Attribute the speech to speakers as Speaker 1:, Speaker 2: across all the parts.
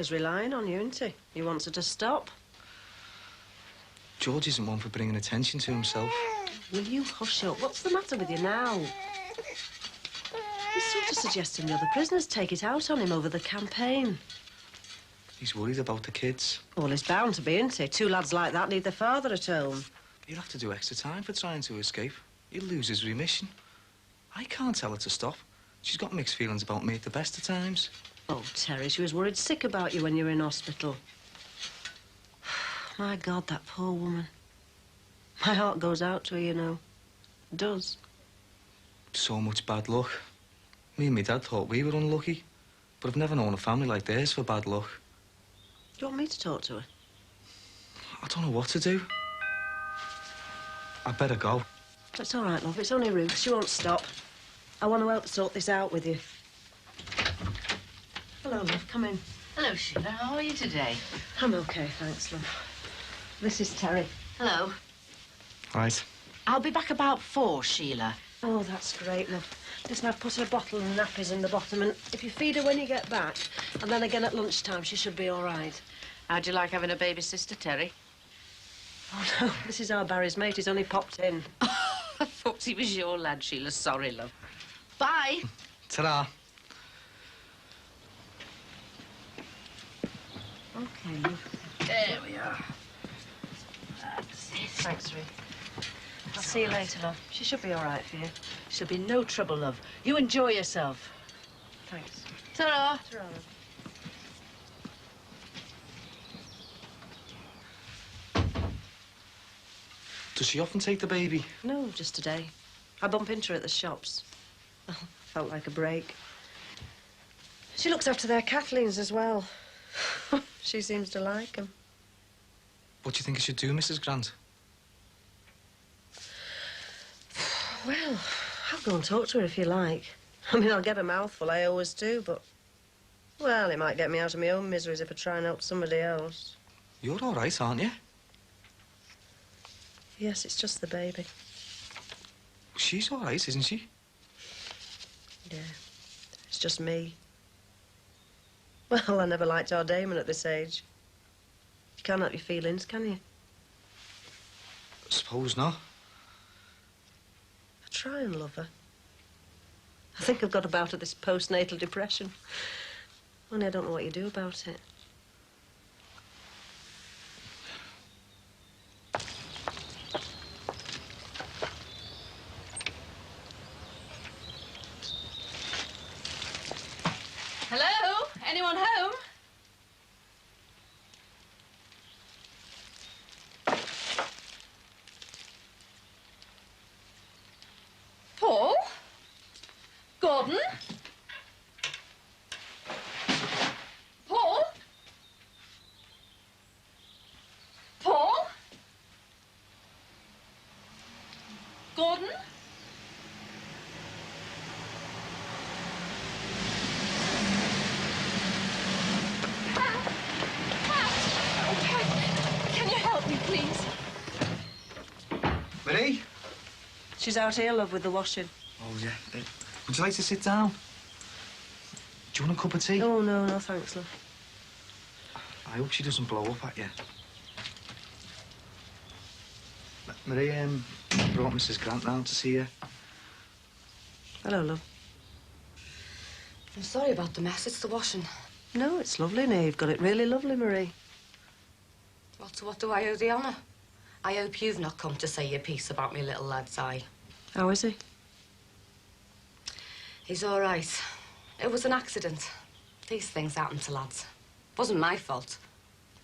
Speaker 1: he's relying on you, isn't he? He wants her to stop.
Speaker 2: George isn't one for bringing attention to himself.
Speaker 1: Will you hush up? What's the matter with you now? He's sort of suggesting the other prisoners take it out on him over the campaign.
Speaker 2: He's worried about the kids.
Speaker 1: Well, he's bound to be, isn't he? Two lads like that need their father at home.
Speaker 2: He'll have to do extra time for trying to escape. He'll lose his remission. I can't tell her to stop. She's got mixed feelings about me at the best of times.
Speaker 1: Oh, Terry, she was worried sick about you when you were in hospital. My God, that poor woman. My heart goes out to her, you know. It does.
Speaker 2: So much bad luck. Me and my dad thought we were unlucky, but I've never known a family like theirs for bad luck.
Speaker 1: Do you want me to talk to her?
Speaker 2: I don't know what to do. I'd better go.
Speaker 1: It's all right, love. It's only Ruth. She won't stop. I want to help sort this out with you. Hello, love. Come in.
Speaker 3: Hello, Sheila. How are you today?
Speaker 1: I'm okay, thanks, love. This is Terry.
Speaker 3: Hello.
Speaker 2: Right.
Speaker 3: I'll be back about 4, Sheila.
Speaker 1: Oh, that's great, love. Listen, I've put her bottle and nappies in the bottom, and if you feed her when you get back, and then again at lunchtime, she should be all right.
Speaker 3: How'd you like having a baby sister, Terry?
Speaker 1: Oh, no, this is our Barry's mate. He's only popped in.
Speaker 3: I thought he was your lad, Sheila. Sorry, love. Bye.
Speaker 2: Ta-ra.
Speaker 1: Okay, love.
Speaker 3: There we are. That's it.
Speaker 1: Thanks, Ruth. I'll see you later, love. She should be all right for you.
Speaker 3: She'll be no trouble, love. You enjoy yourself.
Speaker 1: Thanks.
Speaker 3: Ta-ra.
Speaker 1: Ta-ra, love.
Speaker 2: Does she often take the baby?
Speaker 1: No, just today. I bump into her at the shops. Oh, felt like a break. She looks after their Kathleen's as well. She seems to like them.
Speaker 2: What do you think I should do, Mrs. Grant?
Speaker 1: Well, I'll go and talk to her if you like. I mean, I'll get a mouthful, I always do, but... Well, it might get me out of my own miseries if I try and help somebody else.
Speaker 2: You're all right, aren't you?
Speaker 1: Yes, it's just the baby.
Speaker 2: She's all right, isn't she?
Speaker 1: Yeah, it's just me. Well, I never liked our Damon at this age. You can't help your feelings, can you?
Speaker 2: Suppose not.
Speaker 1: I try and love her. I think I've got a bout of this postnatal depression. Only I don't know what you do about it.
Speaker 3: Hello? Anyone home? Paul? Gordon? Paul? Paul? Gordon? Can you help me, please?
Speaker 2: Marie?
Speaker 1: She's out here, love, with the washing.
Speaker 2: Oh, yeah. Would you like to sit down? Do you want a cup of tea?
Speaker 1: Oh, no, no, thanks, love.
Speaker 2: I hope she doesn't blow up at you. Marie, brought Mrs. Grant round to see you.
Speaker 1: Hello, love.
Speaker 4: I'm sorry about the mess. It's the washing.
Speaker 1: No, it's lovely, now. You've got it really lovely, Marie.
Speaker 4: Well, to what do I owe the honour? I hope you've not come to say your piece about me little lad's eye.
Speaker 1: How is he?
Speaker 4: He's all right. It was an accident. These things happen to lads. Wasn't my fault.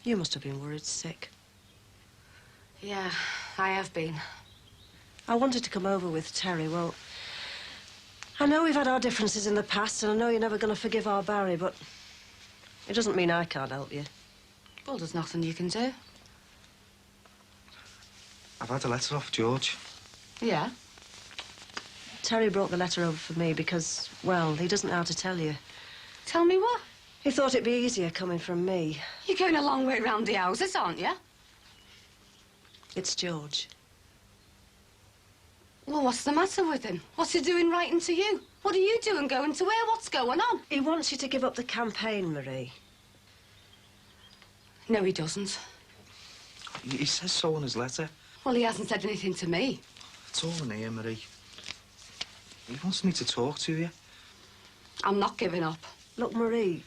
Speaker 1: You must have been worried sick.
Speaker 4: Yeah, I have been.
Speaker 1: I wanted to come over with Terry. Well, I know we've had our differences in the past, and I know you're never going to forgive our Barry, but it doesn't mean I can't help you.
Speaker 4: Well, there's nothing you can do.
Speaker 2: I've had a letter off George.
Speaker 4: Yeah?
Speaker 1: Terry brought the letter over for me because, well, he doesn't know how to tell you.
Speaker 4: Tell me what?
Speaker 1: He thought it'd be easier coming from me.
Speaker 4: You're going a long way round the houses, aren't you?
Speaker 1: It's George.
Speaker 4: Well, what's the matter with him? What's he doing writing to you? What are you doing going to where? What's going on?
Speaker 1: He wants you to give up the campaign, Marie.
Speaker 4: No, he doesn't.
Speaker 2: He says so in his letter.
Speaker 4: Well, he hasn't said anything to me.
Speaker 2: It's all in here, Marie. He wants me to talk to you.
Speaker 4: I'm not giving up.
Speaker 1: Look, Marie,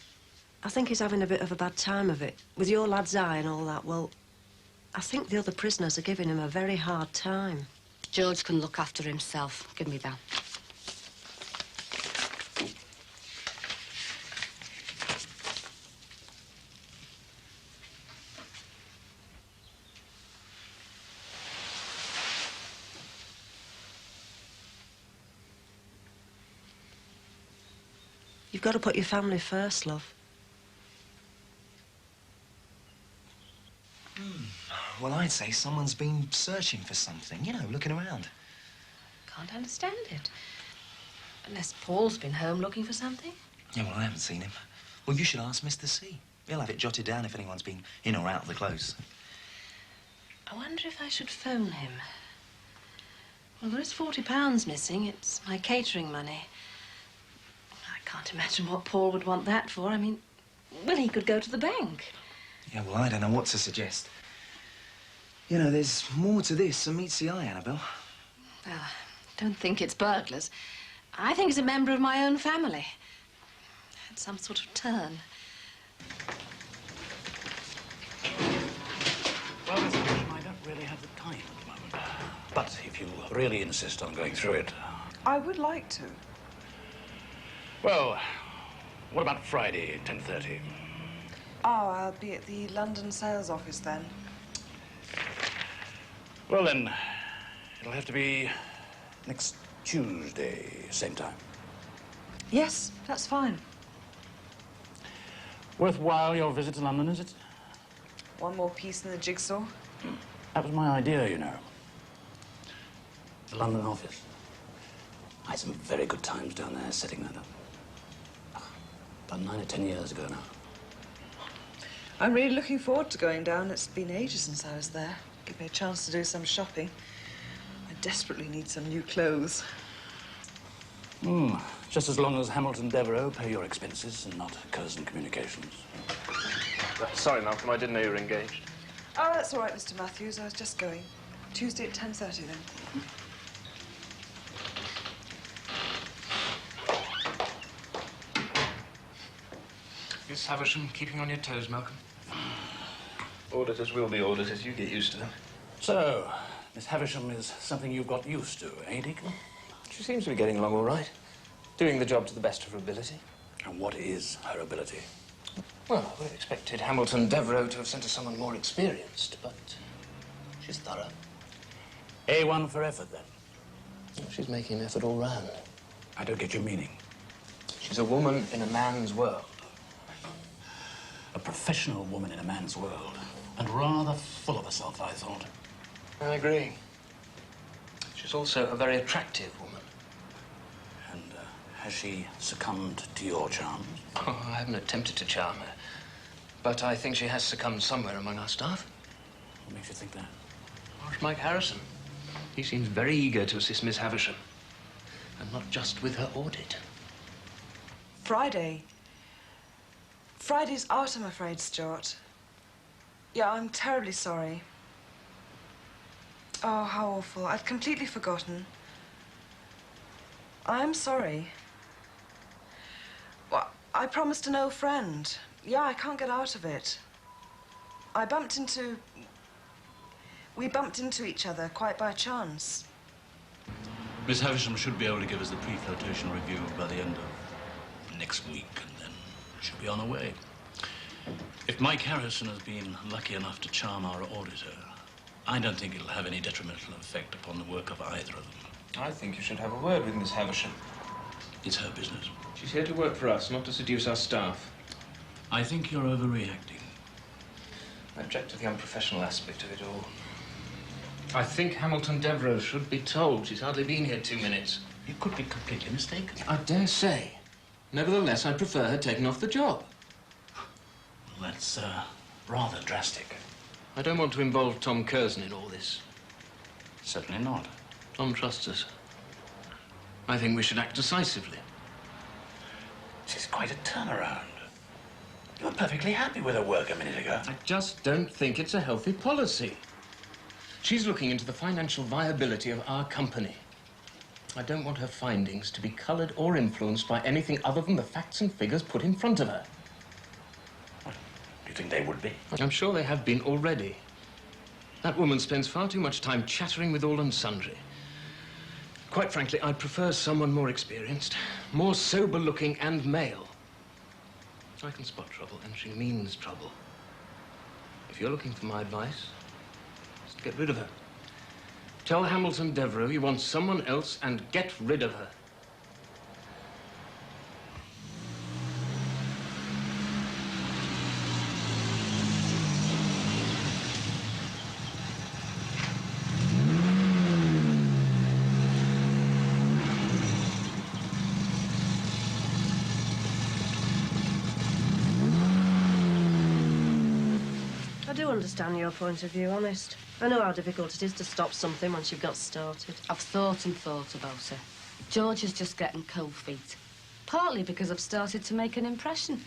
Speaker 1: I think he's having a bit of a bad time of it. With your lad's eye and all that, well, I think the other prisoners are giving him a very hard time.
Speaker 4: George can look after himself. Give me that.
Speaker 1: You've got to put your family first, love.
Speaker 5: Well, I'd say someone's been searching for something, you know, looking around.
Speaker 6: Can't understand it. Unless Paul's been home looking for something.
Speaker 5: Yeah, well, I haven't seen him. Well, you should ask Mr. C. He'll have it jotted down if anyone's been in or out of the close.
Speaker 6: I wonder if I should phone him. Well, there is £40 missing. It's my catering money. I can't imagine what Paul would want that for. I mean, well, he could go to the bank.
Speaker 5: Yeah, well, I don't know what to suggest. You know, there's more to this than meets the eye, Annabelle.
Speaker 6: Well, I don't think it's burglars. I think it's a member of my own family. Had some sort of turn.
Speaker 7: Well, Miss Havisham, I don't really have the time at the moment. But if you really insist on going through it...
Speaker 8: I would like to.
Speaker 7: Well, what about Friday, 10:30?
Speaker 8: Oh, I'll be at the London sales office then.
Speaker 7: Well, then, it'll have to be next Tuesday, same time.
Speaker 8: Yes, that's fine.
Speaker 7: Worthwhile, your visit to London, is it?
Speaker 8: One more piece in the jigsaw.
Speaker 7: That was my idea, you know. The London office. I had some very good times down there setting that up. About 9 or 10 years ago now.
Speaker 8: I'm really looking forward to going down. It's been ages since I was there. Give me a chance to do some shopping. I desperately need some new clothes.
Speaker 7: Just as long as Hamilton Devereux pay your expenses and not Curzon Communications.
Speaker 9: Sorry, Malcolm, I didn't know you were engaged.
Speaker 8: Oh, that's all right, Mr. Matthews. I was just going. Tuesday at 10:30 then.
Speaker 2: Miss Havisham, keeping on your toes, Malcolm.
Speaker 9: Auditors will be auditors. You get used to them.
Speaker 7: So, Miss Havisham is something you've got used to, eh, Deacon?
Speaker 9: She seems to be getting along all right. Doing the job to the best of her ability.
Speaker 7: And what is her ability?
Speaker 9: Well, we expected Hamilton Devereux to have sent us someone more experienced, but she's thorough.
Speaker 7: A1 for effort, then.
Speaker 9: She's making an effort all round.
Speaker 7: I don't get your meaning.
Speaker 9: She's a woman in a man's world.
Speaker 7: A professional woman in a man's world. And rather full of herself, I thought.
Speaker 9: I agree. She's also a very attractive woman.
Speaker 7: And has she succumbed to your charms?
Speaker 9: Oh, I haven't attempted to charm her. But I think she has succumbed somewhere among our staff.
Speaker 7: What makes you think that?
Speaker 9: Or it's Mike Harrison. He seems very eager to assist Miss Havisham. And not just with her audit.
Speaker 8: Friday. Friday's out, I'm afraid, Stuart. Yeah, I'm terribly sorry. Oh, how awful. I'd completely forgotten. I'm sorry. Well, I promised an old friend. Yeah, I can't get out of it. We bumped into each other quite by chance.
Speaker 7: Miss Havisham should be able to give us the pre-flotation review by the end of next week, and then she'll be on her way. If Mike Harrison has been lucky enough to charm our auditor, I don't think it'll have any detrimental effect upon the work of either of them.
Speaker 9: I think you should have a word with Miss Havisham.
Speaker 7: It's her business.
Speaker 9: She's here to work for us, not to seduce our staff.
Speaker 7: I think you're overreacting.
Speaker 9: I object to the unprofessional aspect of it all. I think Hamilton Devereux should be told. She's hardly been here 2 minutes.
Speaker 7: You could be completely mistaken.
Speaker 9: I dare say. Nevertheless, I prefer her taken off the job.
Speaker 7: Well, that's rather drastic.
Speaker 9: I don't want to involve Tom Curzon in all this.
Speaker 7: Certainly not.
Speaker 9: Tom trusts us. I think we should act decisively.
Speaker 7: She's quite a turnaround.
Speaker 9: You were perfectly happy with her work a minute ago.
Speaker 7: I just don't think it's a healthy policy. She's looking into the financial viability of our company. I don't want her findings to be coloured or influenced by anything other than the facts and figures put in front of her.
Speaker 9: Do you think they would be?
Speaker 7: I'm sure they have been already. That woman spends far too much time chattering with all and sundry. Quite frankly, I'd prefer someone more experienced, more sober-looking and male. I can spot trouble, and she means trouble. If you're looking for my advice, just get rid of her. Tell Hamilton Devereux you want someone else and get rid of her.
Speaker 1: I do understand your point of view, honest. I know how difficult it is to stop something once you've got started.
Speaker 4: I've thought and thought about it. George is just getting cold feet. Partly because I've started to make an impression.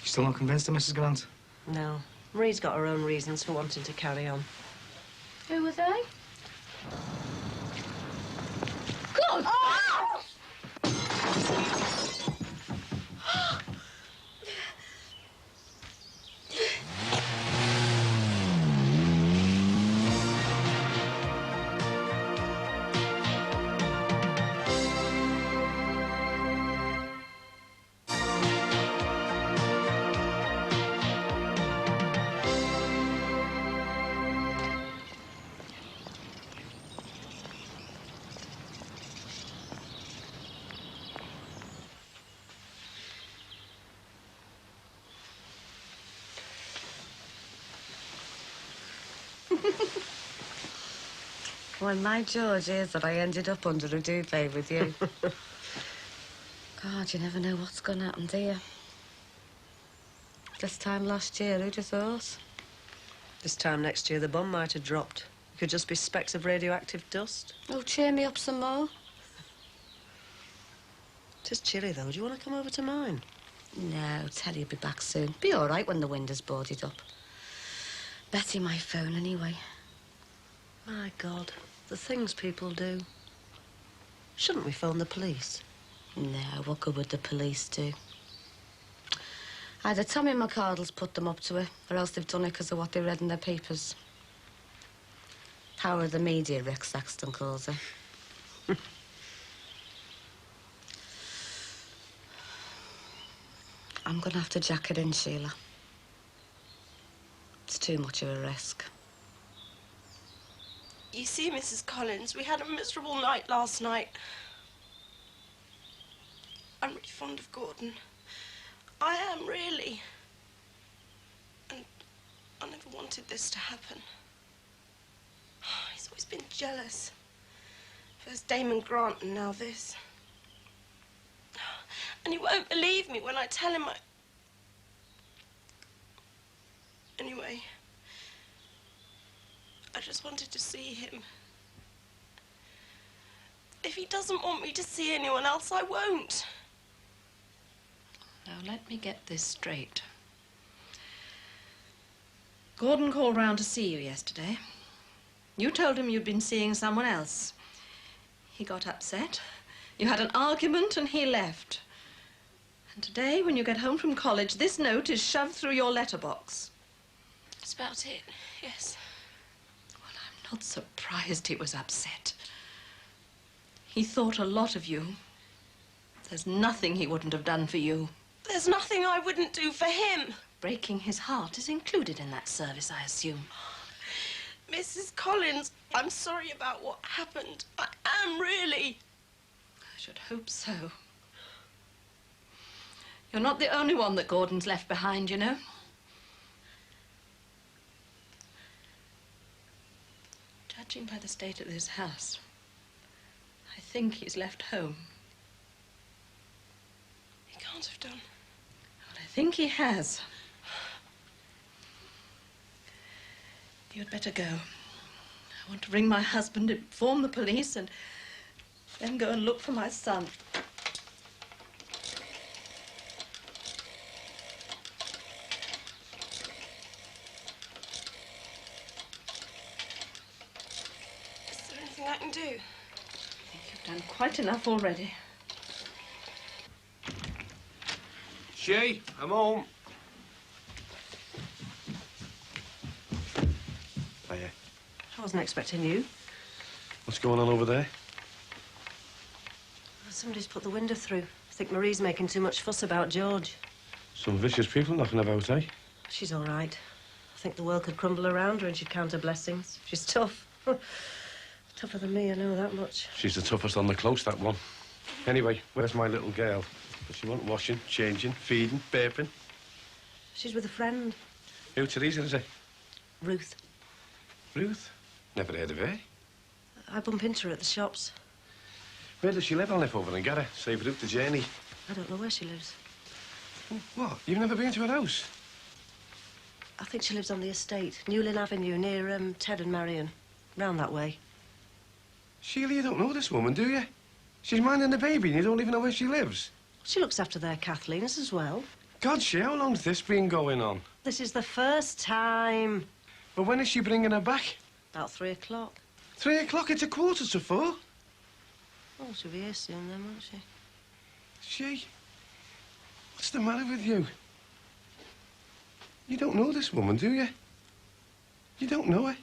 Speaker 2: You still not convinced of Mrs. Grant?
Speaker 1: No. Marie's got her own reasons for wanting to carry on.
Speaker 4: Who were they? God! Oh! When my George hears that I ended up under a duvet with you. God, you never know what's going to happen, do you? This time last year, who'd have thought?
Speaker 1: This time next year, the bomb might have dropped. It could just be specks of radioactive dust.
Speaker 4: Oh, cheer me up some more.
Speaker 1: It is chilly, though. Do you want to come over to mine?
Speaker 4: No, Teddy will be back soon. Be all right when the window's boarded up. Betty might phone anyway.
Speaker 1: My God, the things people do. Shouldn't we phone the police?
Speaker 4: No, what good would the police do? Either Tommy McCardle's put them up to it, or else they've done it because of what they read in their papers. Power of the media, Rex Saxton calls it. I'm gonna have to jack it in, Sheila. It's too much of a risk.
Speaker 10: You see, Mrs. Collins, we had a miserable night last night. I'm really fond of Gordon. I am, really. And I never wanted this to happen. He's always been jealous. First Damon Grant and now this. And he won't believe me when I tell him Anyway, I just wanted to see him. If he doesn't want me to see anyone else, I won't.
Speaker 6: Now, let me get this straight. Gordon called round to see you yesterday. You told him you'd been seeing someone else. He got upset. You had an argument and he left. And today, when you get home from college, this note is shoved through your letterbox.
Speaker 10: That's about it, yes.
Speaker 6: Well, I'm not surprised he was upset. He thought a lot of you. There's nothing he wouldn't have done for you.
Speaker 10: There's nothing I wouldn't do for him.
Speaker 6: Breaking his heart is included in that service, I assume.
Speaker 10: Mrs. Collins, I'm sorry about what happened. I am, really.
Speaker 6: I should hope so. You're not the only one that Gordon's left behind, you know. Judging by the state of this house, I think he's left home.
Speaker 10: He can't have done.
Speaker 6: Well, I think he has. You'd better go. I want to ring my husband, inform the police, and then go and look for my son.
Speaker 10: Is there anything I can do?
Speaker 6: I think you've done quite enough already.
Speaker 11: Shay, I'm home. Hiya.
Speaker 1: I wasn't expecting you.
Speaker 11: What's going on over there?
Speaker 1: Somebody's put the window through. I think Marie's making too much fuss about George.
Speaker 11: Some vicious people knocking about, eh?
Speaker 1: She's all right. I think the world could crumble around her and she'd count her blessings. She's tough. Tougher than me, I know that much.
Speaker 11: She's the toughest on the close, that one. Anyway, where's my little girl? Does she want washing, changing, feeding, burping?
Speaker 1: She's with a friend.
Speaker 11: Who, Teresa, is it?
Speaker 1: Ruth.
Speaker 11: Ruth? Never heard of her.
Speaker 1: I bump into her at the shops.
Speaker 11: Where does she live? I'll nip over and get her. Save her out the journey.
Speaker 1: I don't know where she lives.
Speaker 11: What? You've never been to her house?
Speaker 1: I think she lives on the estate, Newlyn Avenue, near Ted and Marion. Round that way.
Speaker 11: Sheila, you don't know this woman, do you? She's minding the baby and you don't even know where she lives.
Speaker 1: She looks after their Kathleen's as well.
Speaker 11: God, Shay, how long's this been going on?
Speaker 1: This is the first time.
Speaker 11: But when is she bringing her back?
Speaker 1: About 3 o'clock.
Speaker 11: 3 o'clock? It's 4:15.
Speaker 1: Oh, she'll be here soon then, won't she?
Speaker 11: Shay, what's the matter with you? You don't know this woman, do you? You don't know her.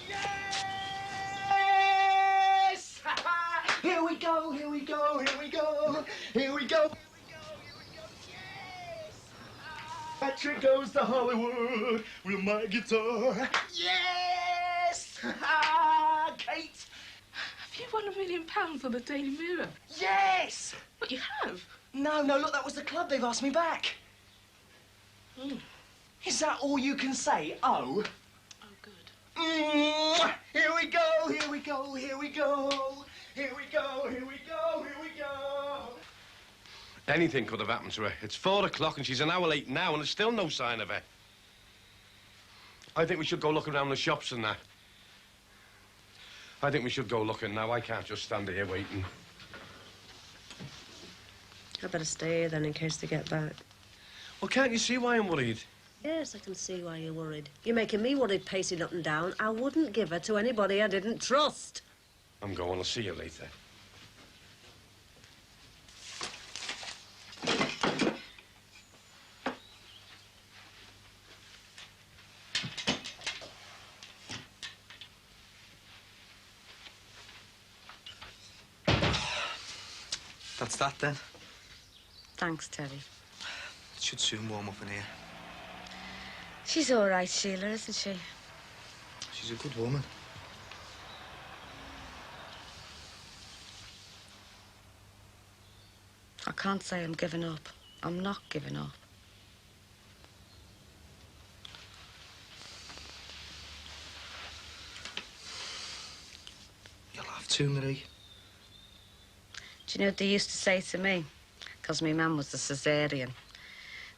Speaker 12: Yes! Here we go, here we go, here we go, here we go. Patrick goes to Hollywood with my guitar. Yes! Kate!
Speaker 3: Have you won £1 million for the Daily Mirror?
Speaker 12: Yes!
Speaker 3: But you have.
Speaker 12: No, look, that was the club. They've asked me back. Is that all you can say? Oh?
Speaker 3: Oh, good.
Speaker 12: Here we go, here we go, here we go. Here we go, here we go, here we go.
Speaker 11: Anything could have happened to her. It's 4 o'clock and she's an hour late now and there's still no sign of her. I think we should go look around the shops and that. I think we should go looking now. I can't just stand here waiting.
Speaker 1: I better stay here then in case they get back.
Speaker 11: Well, can't you see why I'm worried?
Speaker 1: Yes, I can see why you're worried. You're making me worried pacing up and down. I wouldn't give her to anybody I didn't trust.
Speaker 11: I'm going. I'll see you later.
Speaker 2: That's that, then.
Speaker 4: Thanks, Terry.
Speaker 2: It should soon warm up in here.
Speaker 4: She's all right, Sheila, isn't she?
Speaker 2: She's a good woman.
Speaker 4: I can't say I'm giving up. I'm not giving up.
Speaker 2: You'll have to, Marie.
Speaker 4: Do you know what they used to say to me? Because my mum was a caesarean.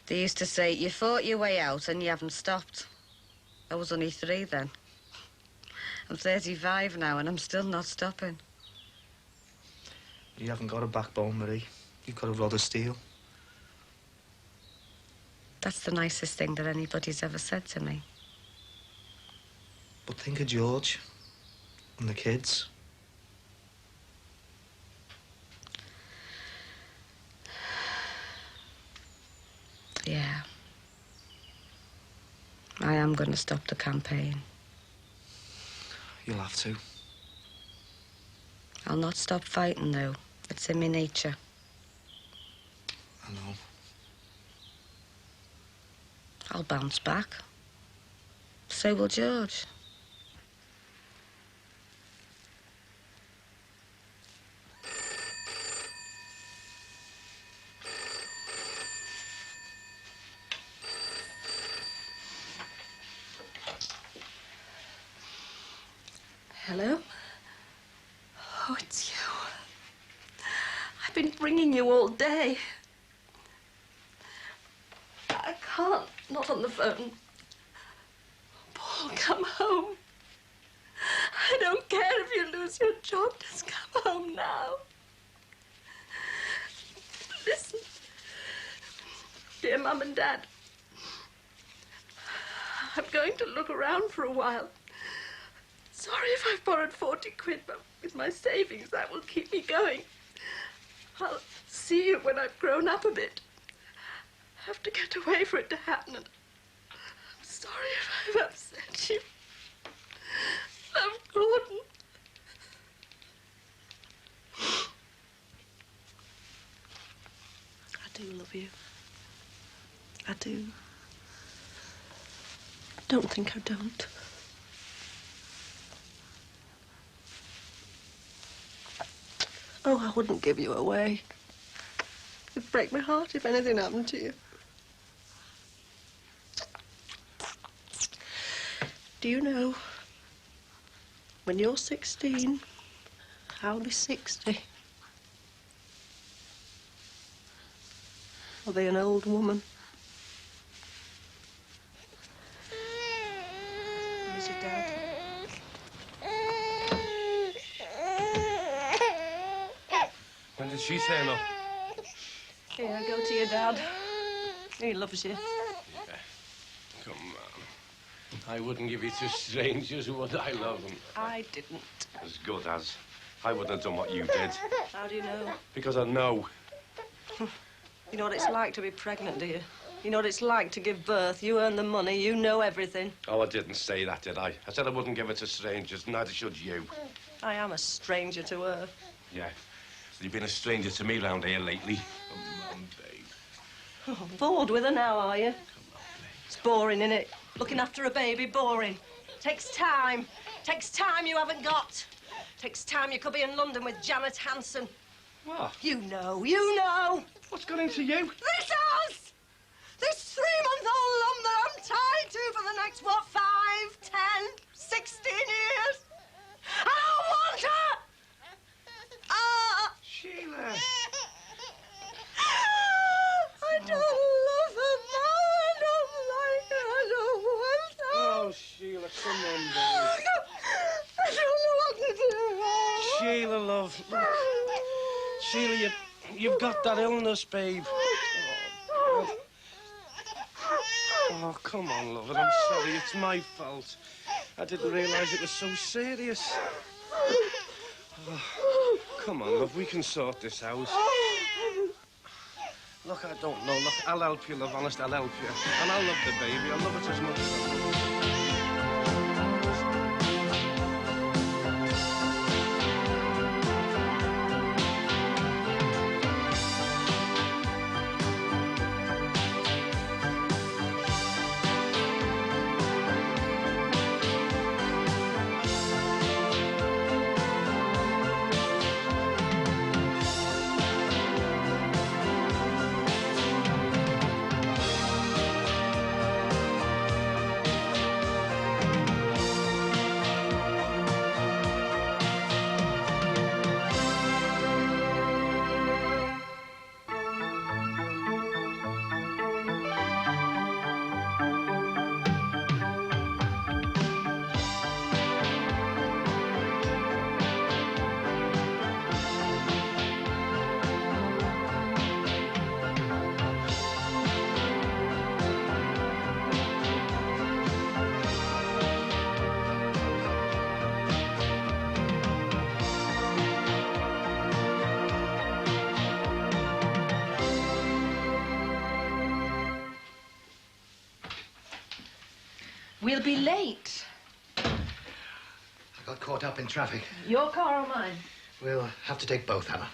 Speaker 4: They used to say, you fought your way out and you haven't stopped. I was only 3 then. I'm 35 now and I'm still not stopping.
Speaker 2: You haven't got a backbone, Marie. You've got a rod of steel.
Speaker 4: That's the nicest thing that anybody's ever said to me.
Speaker 2: But think of George and the kids.
Speaker 4: Yeah. I am going to stop the campaign.
Speaker 2: You'll have to.
Speaker 4: I'll not stop fighting, though. It's in my nature.
Speaker 2: I know.
Speaker 4: I'll bounce back. So will George.
Speaker 6: Hello? Oh, it's you. I've been ringing you all day.
Speaker 10: I can't. Not on the phone. Paul, come home. I don't care if you lose your job. Just come home now. Listen. Dear Mum and Dad, I'm going to look around for a while. Sorry if I've borrowed 40 quid, but with my savings, that will keep me going. I'll see you when I've grown up a bit. I have to get away for it to happen, and I'm sorry if I've upset you. Love, Gordon. I do love you. I do. Don't think I don't. Oh, I wouldn't give you away. It'd break my heart if anything happened to you. Do you know, when you're 16, I'll be 60. I'll be an old woman. Where's your dad?
Speaker 11: When did she turn up?
Speaker 10: Here, go to your dad. He loves you.
Speaker 11: Yeah. Come on. I wouldn't give you to strangers, would I, love them?
Speaker 10: I didn't.
Speaker 11: As good as. I wouldn't have done what you did.
Speaker 10: How do you know?
Speaker 11: Because I know.
Speaker 10: You know what it's like to be pregnant, do you? You know what it's like to give birth. You earn the money. You know everything.
Speaker 11: Oh, I didn't say that, did I? I said I wouldn't give it to strangers, neither should you.
Speaker 10: I am a stranger to her.
Speaker 11: Yeah. So you've been a stranger to me round here lately. Come on, babe.
Speaker 10: Oh, bored with her now, are you?
Speaker 11: Come on, babe.
Speaker 10: It's boring, innit? Looking after a baby, boring. Takes time. Takes time you haven't got. Takes time you could be in London with Janet Hanson.
Speaker 11: What?
Speaker 10: You know, you know.
Speaker 11: What's got into you?
Speaker 10: This house! This 3-month-old lump that I'm tied to for the next, what, 5, 10, 16 years? I don't want her!
Speaker 11: Sheila!
Speaker 10: I don't love her now. I don't like her. I don't want her.
Speaker 11: Oh, Sheila, come on, babe.
Speaker 10: I don't know what to do.
Speaker 11: Sheila, love. Look. Sheila, you've got that illness, babe. Oh, come on, love. I'm sorry. It's my fault. I didn't realise it was so serious. Oh, come on, love. We can sort this out. Look, I don't know. Look, I'll help you, love. Honest, I'll help you. And I'll love the baby. I'll love it as much as...
Speaker 6: We'll be late.
Speaker 12: I got caught up in traffic.
Speaker 6: Your car or mine?
Speaker 12: We'll have to take both, Hannah.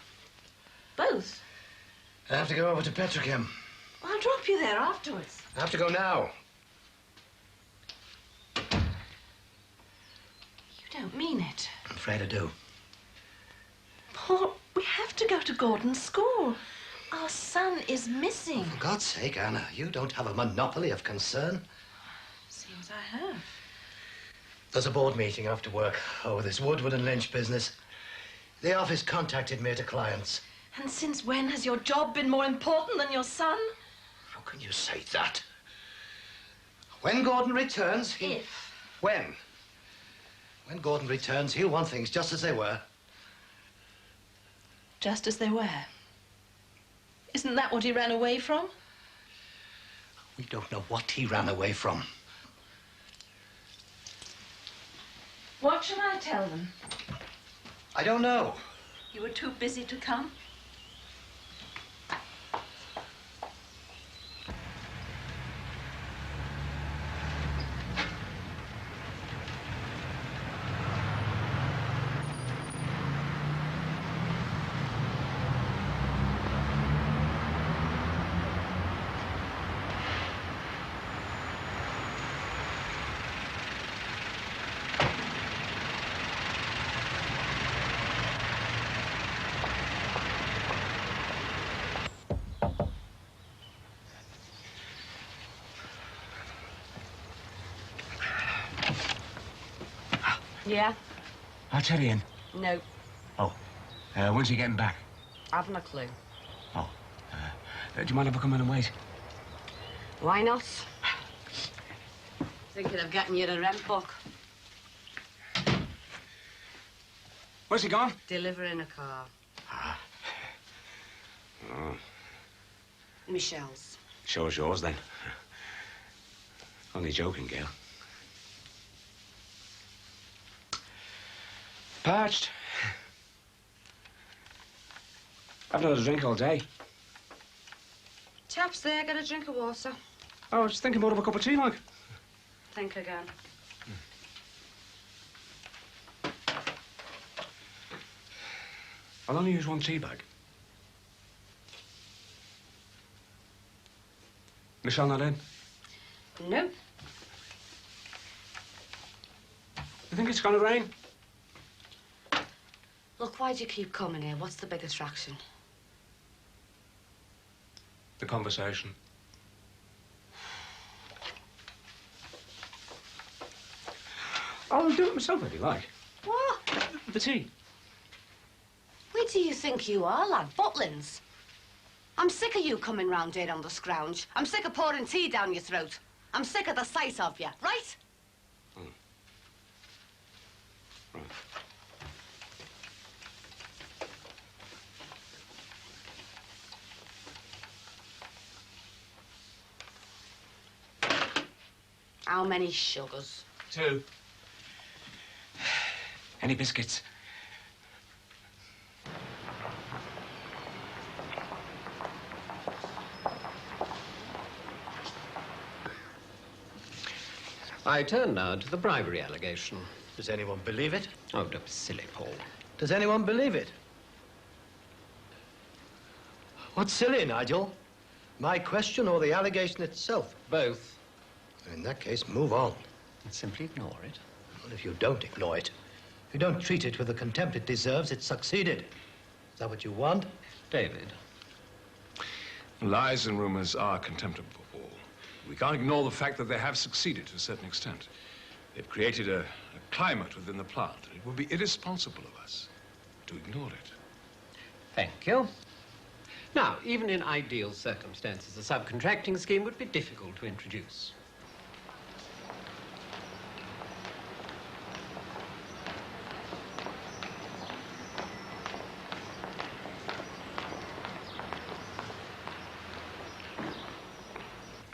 Speaker 6: Both.
Speaker 12: I have to go over to Petrochem.
Speaker 6: I'll drop you there afterwards.
Speaker 12: I have to go now.
Speaker 6: You don't mean it.
Speaker 12: I'm afraid I do.
Speaker 6: Paul, we have to go to Gordon's school. Our son is missing.
Speaker 12: For God's sake, Anna, you don't have a monopoly of concern.
Speaker 6: Seems I have.
Speaker 12: There's a board meeting after work over this Woodward and Lynch business. The office contacted me at a client's.
Speaker 6: And since when has your job been more important than your son?
Speaker 12: How can when you say that? When Gordon returns,
Speaker 6: If.
Speaker 12: When? When Gordon returns, he'll want things just as they were.
Speaker 6: Just as they were. Isn't that what he ran away from?
Speaker 12: We don't know what he ran away from.
Speaker 6: What shall I tell them?
Speaker 12: I don't know.
Speaker 6: You were too busy to come?
Speaker 4: Yeah?
Speaker 9: I'll tell you in.
Speaker 4: No.
Speaker 9: Oh. When's he getting back?
Speaker 4: I haven't a clue.
Speaker 9: Oh. Do you mind if I come in and wait?
Speaker 4: Why not? Thinking of getting you the rent book.
Speaker 9: Where's he gone?
Speaker 4: Delivering a car.
Speaker 9: Oh.
Speaker 4: Michelle's.
Speaker 9: Shows yours, then. Only joking, Gail. Parched. I've not had a drink all day.
Speaker 4: Chaps there, get a drink of water.
Speaker 9: I was thinking more of a cup of tea, like.
Speaker 4: Think again.
Speaker 9: I'll only use one tea bag. Michelle not in?
Speaker 4: No.
Speaker 9: You think it's gonna rain?
Speaker 4: Look, why do you keep coming here? What's the big attraction?
Speaker 9: The conversation. I'll do it myself if you like.
Speaker 4: What?
Speaker 9: The tea.
Speaker 4: Where do you think you are, lad? Butlins? I'm sick of you coming round here on the scrounge. I'm sick of pouring tea down your throat. I'm sick of the sight of you, right?
Speaker 9: Right.
Speaker 4: How many sugars?
Speaker 9: 2. Any biscuits?
Speaker 13: I turn now to the bribery allegation.
Speaker 12: Does anyone believe it?
Speaker 13: Oh, don't be silly, Paul.
Speaker 12: Does anyone believe it? What's silly, Nigel? My question or the allegation itself?
Speaker 13: Both.
Speaker 12: In that case, move on.
Speaker 13: And simply ignore it.
Speaker 12: Well, if you don't ignore it, if you don't treat it with the contempt it deserves, it's succeeded. Is that what you want?
Speaker 13: David.
Speaker 11: Lies and rumors are contemptible, Paul. We can't ignore the fact that they have succeeded to a certain extent. They've created a climate within the plant. It would be irresponsible of us to ignore it.
Speaker 13: Thank you. Now, even in ideal circumstances, a subcontracting scheme would be difficult to introduce.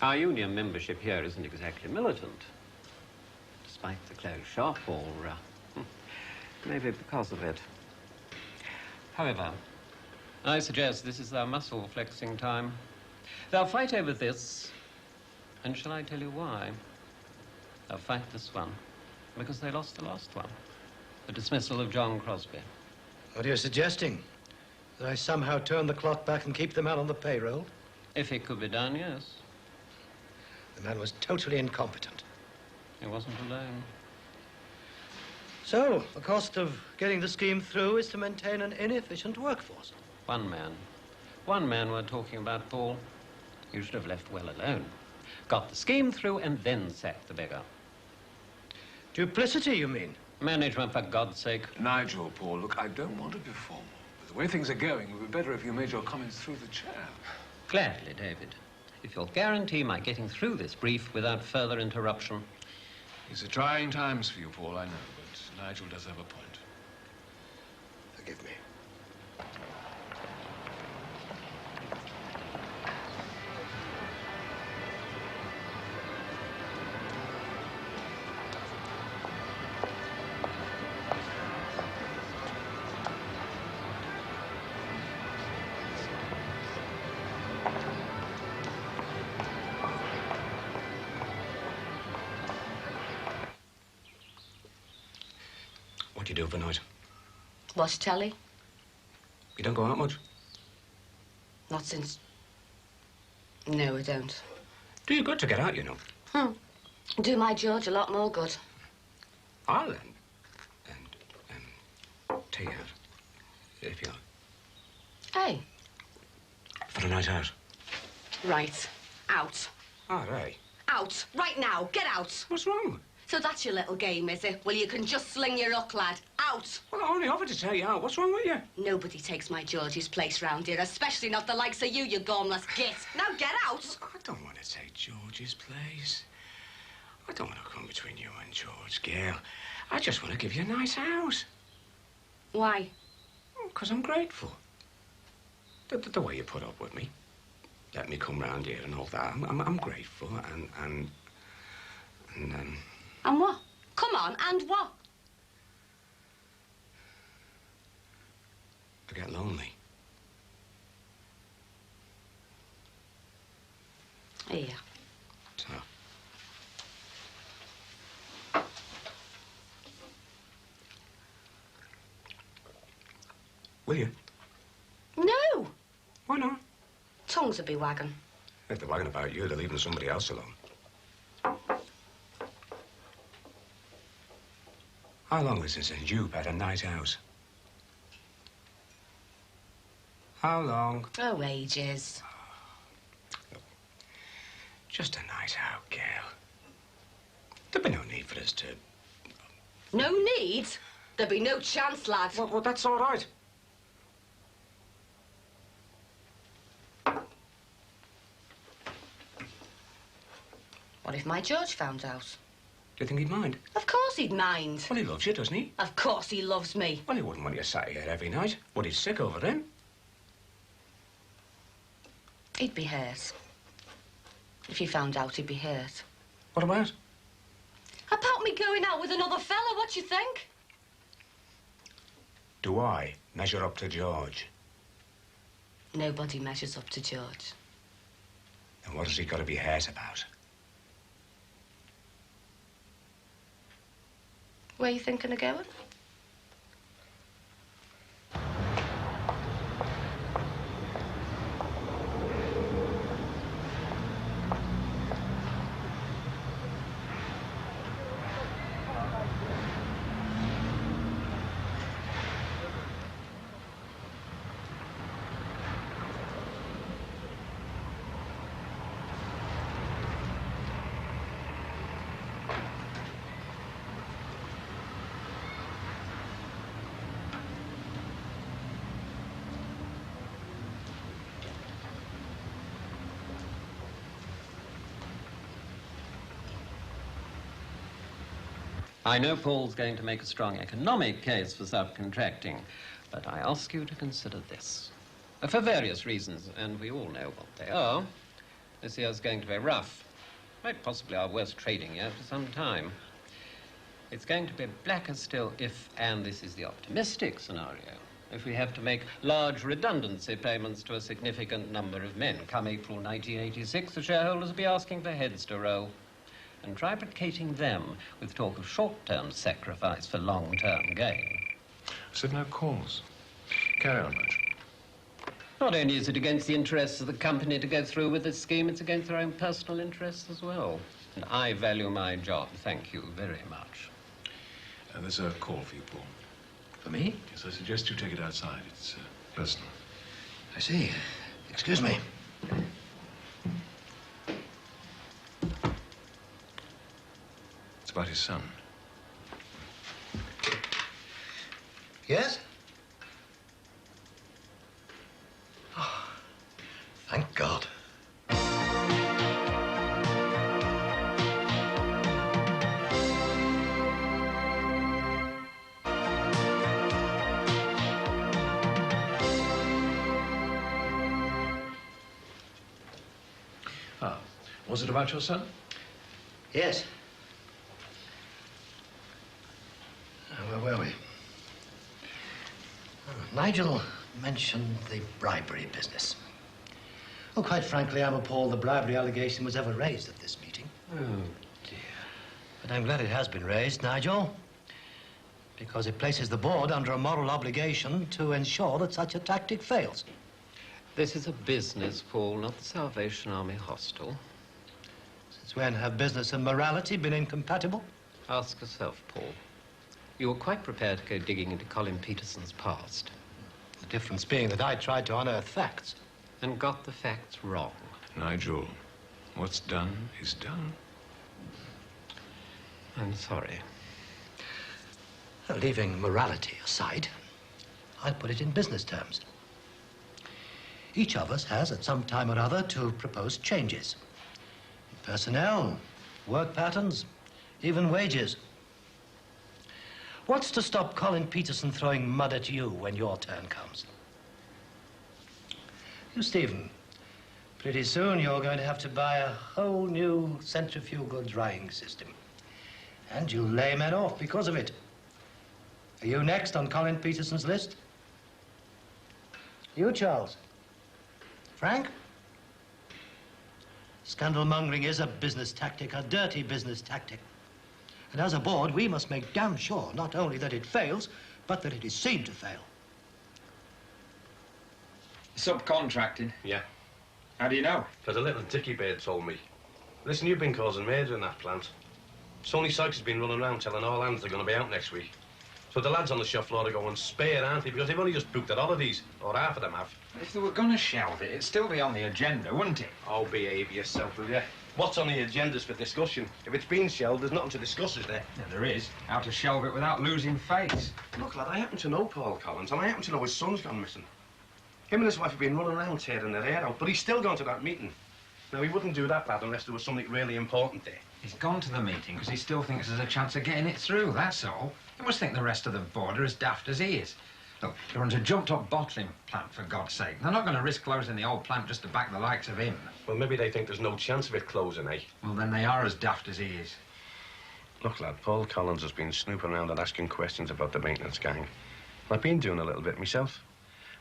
Speaker 13: Our union membership here isn't exactly militant, despite the closed shop, or maybe because of it. However, I suggest this is our muscle flexing time. They'll fight over this, and shall I tell you why? They'll fight this one because they lost the last one, the dismissal of John Crosby.
Speaker 12: What are you suggesting? That I somehow turn the clock back and keep the man on the payroll?
Speaker 13: If it could be done, yes.
Speaker 12: The man was totally incompetent.
Speaker 13: He wasn't alone.
Speaker 12: So, the cost of getting the scheme through is to maintain an inefficient workforce.
Speaker 13: One man. One man we're talking about, Paul. You should have left well alone. Got the scheme through and then sacked the beggar.
Speaker 12: Duplicity, you mean?
Speaker 13: Management, for God's sake.
Speaker 11: Nigel, Paul, look, I don't want to be formal, but the way things are going, it would be better if you made your comments through the chair.
Speaker 13: Gladly, David. if you'll guarantee my getting through this brief without further interruption.
Speaker 11: These are trying times for you, Paul, I know, but Nigel does have a point.
Speaker 12: Forgive me.
Speaker 9: What do you do overnight?
Speaker 4: Watch telly?
Speaker 9: You don't go out much?
Speaker 4: Not since... No, I don't.
Speaker 9: Do you good to get out, you know?
Speaker 4: Do my George a lot more good.
Speaker 9: I'll take you out, if you like.
Speaker 4: Hey.
Speaker 9: For a night out.
Speaker 4: Right. Out.
Speaker 9: All right.
Speaker 4: Out. Right now. Get out.
Speaker 9: What's wrong?
Speaker 4: So that's your little game, is it? Well, you can just sling your hook, lad. Out.
Speaker 9: Well, I only offered to tell you out. What's wrong with you?
Speaker 4: Nobody takes my George's place round here, especially not the likes of you, you gormless git. Now get out.
Speaker 9: I don't want to take George's place. I don't want to come between you and George, Gail. I just want to give you a nice house.
Speaker 4: Why?
Speaker 9: Because I'm grateful. The way you put up with me. Let me come round here and all that. I'm grateful and
Speaker 4: And what? Come on, and what?
Speaker 9: I get lonely.
Speaker 4: Here.
Speaker 9: So. Will you?
Speaker 4: No.
Speaker 9: Why not?
Speaker 4: Tongues will be wagging.
Speaker 9: If they're wagging about you, they're leaving somebody else alone. How long is it since you've had a night out? How long?
Speaker 4: Oh, ages.
Speaker 9: Just a night out, Gail. There'd be no need for us to...
Speaker 4: No need? There'd be no chance, lad.
Speaker 9: Well, that's all right.
Speaker 4: What if my George found out?
Speaker 9: Do you think he'd mind?
Speaker 4: Of course he'd mind.
Speaker 9: Well, he loves you, doesn't he?
Speaker 4: Of course he loves me.
Speaker 9: Well, he wouldn't want you sat here every night. But he's sick over him.
Speaker 4: He'd be hurt. If he found out, he'd be hurt.
Speaker 9: What about?
Speaker 4: About me going out with another fella, what do you think?
Speaker 9: Do I measure up to George?
Speaker 4: Nobody measures up to George.
Speaker 9: Then what has he got to be hurt about?
Speaker 4: Where are you thinking of going?
Speaker 13: I know Paul's going to make a strong economic case for subcontracting, but I ask you to consider this. For various reasons, and we all know what they are, this year's going to be rough. Quite possibly our worst trading year for some time. It's going to be blacker still if, and this is the optimistic scenario, if we have to make large redundancy payments to a significant number of men. Come April 1986, the shareholders will be asking for heads to roll. And triplicating them with talk of short-term sacrifice for long-term gain.
Speaker 11: I said no calls. Carry on, Madge.
Speaker 13: Not only is it against the interests of the company to go through with this scheme, it's against their own personal interests as well. And I value my job, thank you very much.
Speaker 11: There's a call for you, Paul.
Speaker 2: For me?
Speaker 11: Yes, I suggest you take it outside. It's personal.
Speaker 2: I see. Excuse me.
Speaker 11: It's about his son.
Speaker 2: Yes? Oh, thank God.
Speaker 11: Ah, was it about your son?
Speaker 14: Yes. Where were we? Nigel mentioned the bribery business. Well, quite frankly, I'm appalled the bribery allegation was ever raised at this meeting.
Speaker 9: Oh, dear.
Speaker 14: But I'm glad it has been raised, Nigel, because it places the board under a moral obligation to ensure that such a tactic fails.
Speaker 13: This is a business, Paul, not the Salvation Army hostel.
Speaker 14: Since when have business and morality been incompatible?
Speaker 13: Ask yourself, Paul. You were quite prepared to go digging into Colin Peterson's past.
Speaker 14: The difference being that I tried to unearth facts.
Speaker 13: And got the facts wrong.
Speaker 11: Nigel, what's done is done.
Speaker 13: I'm sorry.
Speaker 14: Leaving morality aside, I'll put it in business terms. Each of us has, at some time or other, to propose changes. Personnel, work patterns, even wages. What's to stop Colin Peterson throwing mud at you when your turn comes? You, Stephen, pretty soon you're going to have to buy a whole new centrifugal drying system. And you'll lay men off because of it. Are you next on Colin Peterson's list? You, Charles? Frank? Scandal-mongering is a business tactic, a dirty business tactic. And as a board, we must make damn sure not only that it fails, but that it is seen to fail.
Speaker 9: Subcontracting?
Speaker 15: Yeah.
Speaker 9: How do you know?
Speaker 15: Because a little dicky bird told me. Listen, you've been causing murder in that plant. Tony Sykes has been running around telling all hands they're going to be out next week. So the lads on the shop floor are going spare, aren't they? Because they've only just booked their holidays, or half of them have.
Speaker 9: If they were going to shelve it, it'd still be on the agenda, wouldn't it?
Speaker 15: Oh, behave yourself, will you? What's on the agendas for discussion? If it's been shelved, there's nothing to discuss, is there?
Speaker 9: Yeah, there is. How to shelve it without losing face.
Speaker 15: Look, lad, I happen to know Paul Collins, and I happen to know his son's gone missing. Him and his wife have been running around tearing their hair out, but he's still gone to that meeting. Now, he wouldn't do that, lad, unless there was something really important there.
Speaker 9: He's gone to the meeting because he still thinks there's a chance of getting it through, that's all. He must think the rest of the board are as daft as he is. Look, he runs a jumped-up bottling plant, for God's sake. They're not going to risk closing the old plant just to back the likes of him.
Speaker 15: Well, maybe they think there's no chance of it closing, eh?
Speaker 9: Well, then they are as daft as he is.
Speaker 15: Look, lad, Paul Collins has been snooping around and asking questions about the maintenance gang. I've been doing a little bit myself.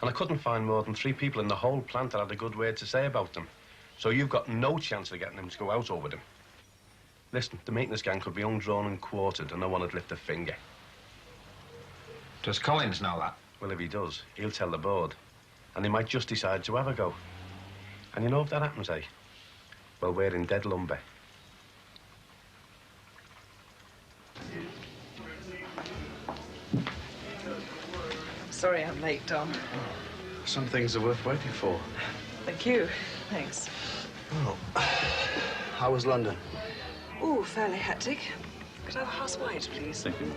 Speaker 15: And I couldn't find more than 3 people in the whole plant that had a good word to say about them. So you've got no chance of getting them to go out over them. Listen, the maintenance gang could be undrawn and quartered and no one would lift a finger.
Speaker 9: Does Collins know that?
Speaker 15: Well, if he does, he'll tell the board. And they might just decide to have a go. And you know if that happens, eh? Well, we're in dead lumber.
Speaker 8: Sorry I'm late, Dom.
Speaker 2: Some things are worth waiting for.
Speaker 8: Thank you. Thanks.
Speaker 2: Oh. How was London?
Speaker 8: Ooh, fairly hectic. Could I have a house white, please?
Speaker 2: Thank you.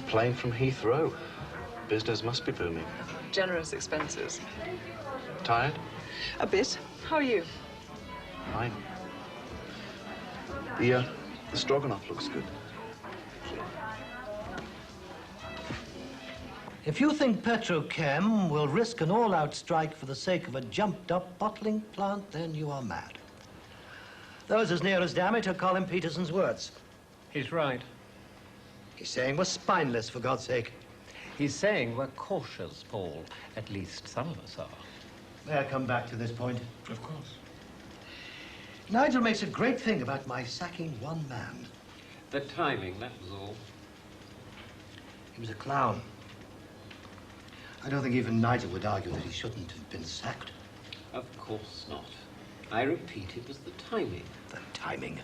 Speaker 2: Plane from Heathrow. Business must be booming.
Speaker 8: Generous expenses.
Speaker 2: Tired?
Speaker 8: A bit. How are you?
Speaker 2: Fine. The stroganoff looks good.
Speaker 14: If you think Petrochem will risk an all-out strike for the sake of a jumped-up bottling plant, then you are mad. Those as near as damn it are Colin Peterson's words.
Speaker 13: He's right.
Speaker 14: He's saying we're spineless, for God's sake.
Speaker 13: He's saying we're cautious, Paul. At least some of us are.
Speaker 14: May I come back to this point?
Speaker 11: Of course.
Speaker 14: Nigel makes a great thing about my sacking one man.
Speaker 13: The timing, that was all.
Speaker 14: He was a clown. I don't think even Nigel would argue that he shouldn't have been sacked.
Speaker 13: Of course not. I repeat, it was the timing.
Speaker 14: The timing?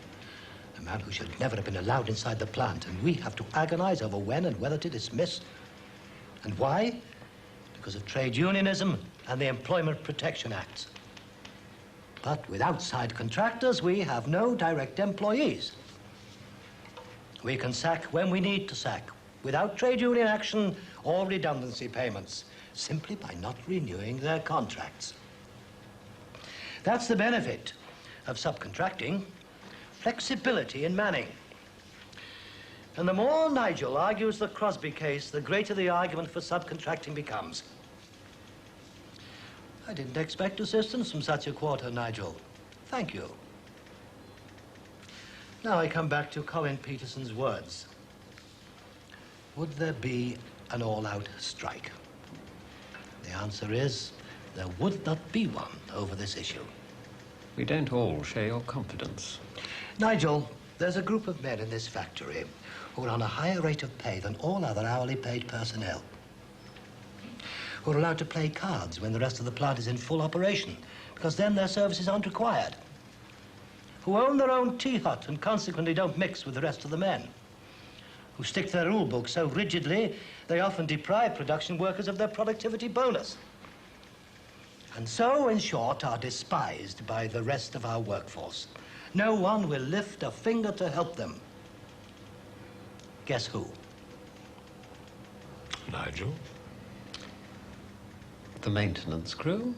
Speaker 14: A man who should never have been allowed inside the plant, and we have to agonize over when and whether to dismiss. And why? Because of trade unionism and the Employment Protection Acts. But with outside contractors, we have no direct employees. We can sack when we need to sack, without trade union action or redundancy payments, simply by not renewing their contracts. That's the benefit of subcontracting, flexibility in manning. And the more Nigel argues the Crosby case, the greater the argument for subcontracting becomes. I didn't expect assistance from such a quarter, Nigel. Thank you. Now I come back to Colin Peterson's words. Would there be an all-out strike? The answer is there would not be one over this issue.
Speaker 13: We don't all share your confidence.
Speaker 14: Nigel, there's a group of men in this factory who are on a higher rate of pay than all other hourly paid personnel, who are allowed to play cards when the rest of the plant is in full operation, because then their services aren't required, who own their own tea hut and consequently don't mix with the rest of the men, who stick to their rule book so rigidly they often deprive production workers of their productivity bonus, and so, in short, are despised by the rest of our workforce. No one will lift a finger to help them. Guess who?
Speaker 11: Nigel?
Speaker 13: The maintenance crew?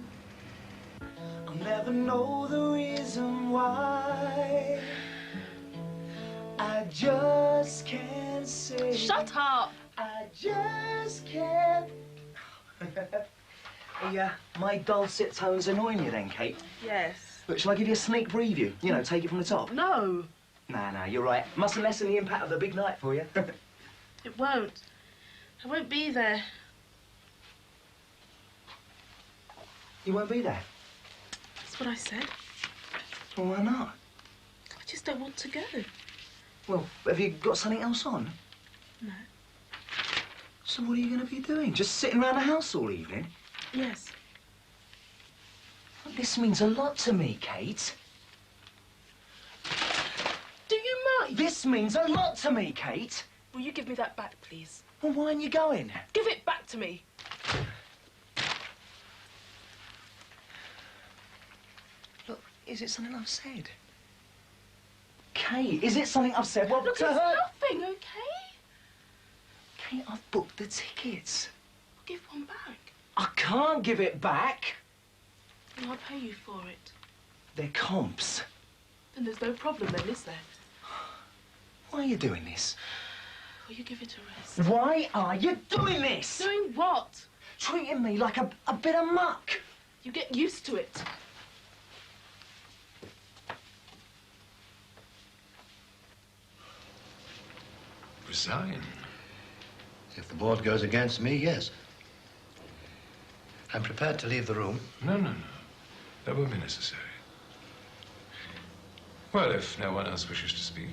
Speaker 12: I'll never know the reason why. I just can't say.
Speaker 10: Shut up!
Speaker 12: I just can't. Yeah, my dulcet tones annoying you then, Kate?
Speaker 10: Yes.
Speaker 12: Look, shall I give you a sneak preview? You know, take it from the top.
Speaker 10: No.
Speaker 12: Nah, you're right. Mustn't lessen the impact of the big night for you.
Speaker 10: It won't. I won't be there.
Speaker 12: You won't be there?
Speaker 10: That's what I said.
Speaker 12: Well, why not?
Speaker 10: I just don't want to go.
Speaker 12: Well, have you got something else on?
Speaker 10: No.
Speaker 12: So what are you going to be doing? Just sitting around the house all evening?
Speaker 10: Yes.
Speaker 12: This means a lot to me, Kate.
Speaker 10: Do you mind?
Speaker 12: This means a lot to me, Kate.
Speaker 10: Will you give me that back, please?
Speaker 12: Well, why aren't you going?
Speaker 10: Give it back to me.
Speaker 12: Look, is it something I've said? Kate, is it something I've said? Well,
Speaker 10: Look,
Speaker 12: to
Speaker 10: it's
Speaker 12: her...
Speaker 10: nothing, okay?
Speaker 12: Kate, I've booked the tickets.
Speaker 10: Give one back.
Speaker 12: I can't give it back.
Speaker 10: And I'll pay you for it.
Speaker 12: They're comps.
Speaker 10: Then there's no problem then, is there?
Speaker 12: Why are you doing this?
Speaker 10: Will you give it a rest?
Speaker 12: Why are you doing this?
Speaker 10: Doing what?
Speaker 12: Treating me like a bit of muck.
Speaker 10: You get used to it.
Speaker 11: Resign?
Speaker 14: If the board goes against me, yes. I'm prepared to leave the room.
Speaker 11: No. That won't be necessary. Well, if no one else wishes to speak.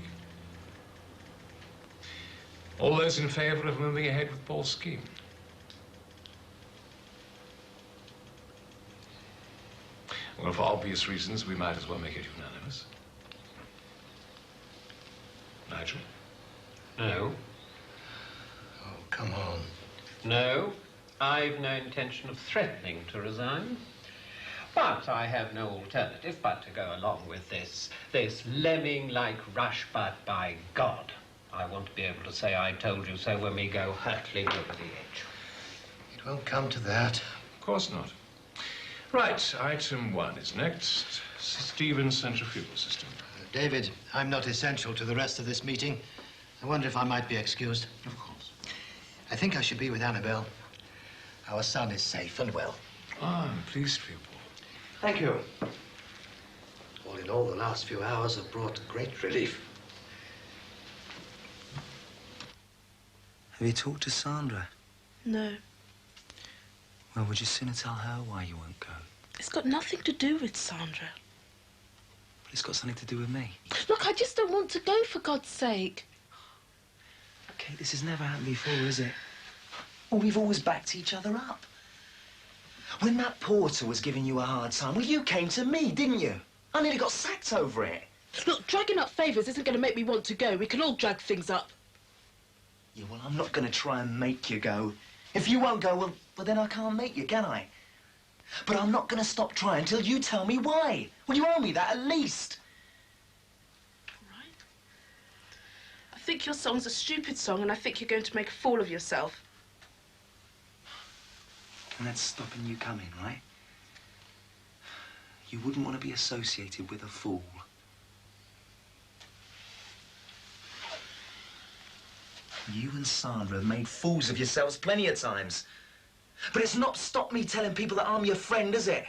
Speaker 11: All those in favor of moving ahead with Paul's scheme? Well, for obvious reasons, we might as well make it unanimous. Nigel?
Speaker 13: No.
Speaker 14: Oh, come on.
Speaker 13: No. I've no intention of threatening to resign. But I have no alternative but to go along with this lemming-like rush, but by God, I want to be able to say I told you so when we go hurtling over the edge.
Speaker 14: It won't come to that.
Speaker 11: Of course not. Right, item 1 is next. Stevens centrifugal system.
Speaker 14: David, I'm not essential to the rest of this meeting. I wonder if I might be excused.
Speaker 11: Of course.
Speaker 14: I think I should be with Annabelle. Our son is safe and well.
Speaker 11: Ah, I'm pleased for you, Paul.
Speaker 14: Thank you. All in all, the last few hours have brought great relief.
Speaker 5: Have you talked to Sandra?
Speaker 10: No.
Speaker 5: Well, would you sooner tell her why you won't go?
Speaker 10: It's got nothing to do with Sandra.
Speaker 5: But it's got something to do with me.
Speaker 10: Look, I just don't want to go, for God's sake.
Speaker 12: Kate, this has never happened before, is it? Well, we've always backed each other up. When that porter was giving you a hard time, well, you came to me, didn't you? I nearly got sacked over it.
Speaker 10: Look, dragging up favours isn't going to make me want to go. We can all drag things up.
Speaker 12: Yeah, well, I'm not going to try and make you go. If you won't go, well, then I can't make you, can I? But I'm not going to stop trying until you tell me why. Well, you owe me that at least.
Speaker 10: All right. I think your song's a stupid song, and I think you're going to make a fool of yourself.
Speaker 12: And that's stopping you coming, right? You wouldn't want to be associated with a fool. You and Sandra have made fools of yourselves plenty of times. But it's not stopped me telling people that I'm your friend, is it?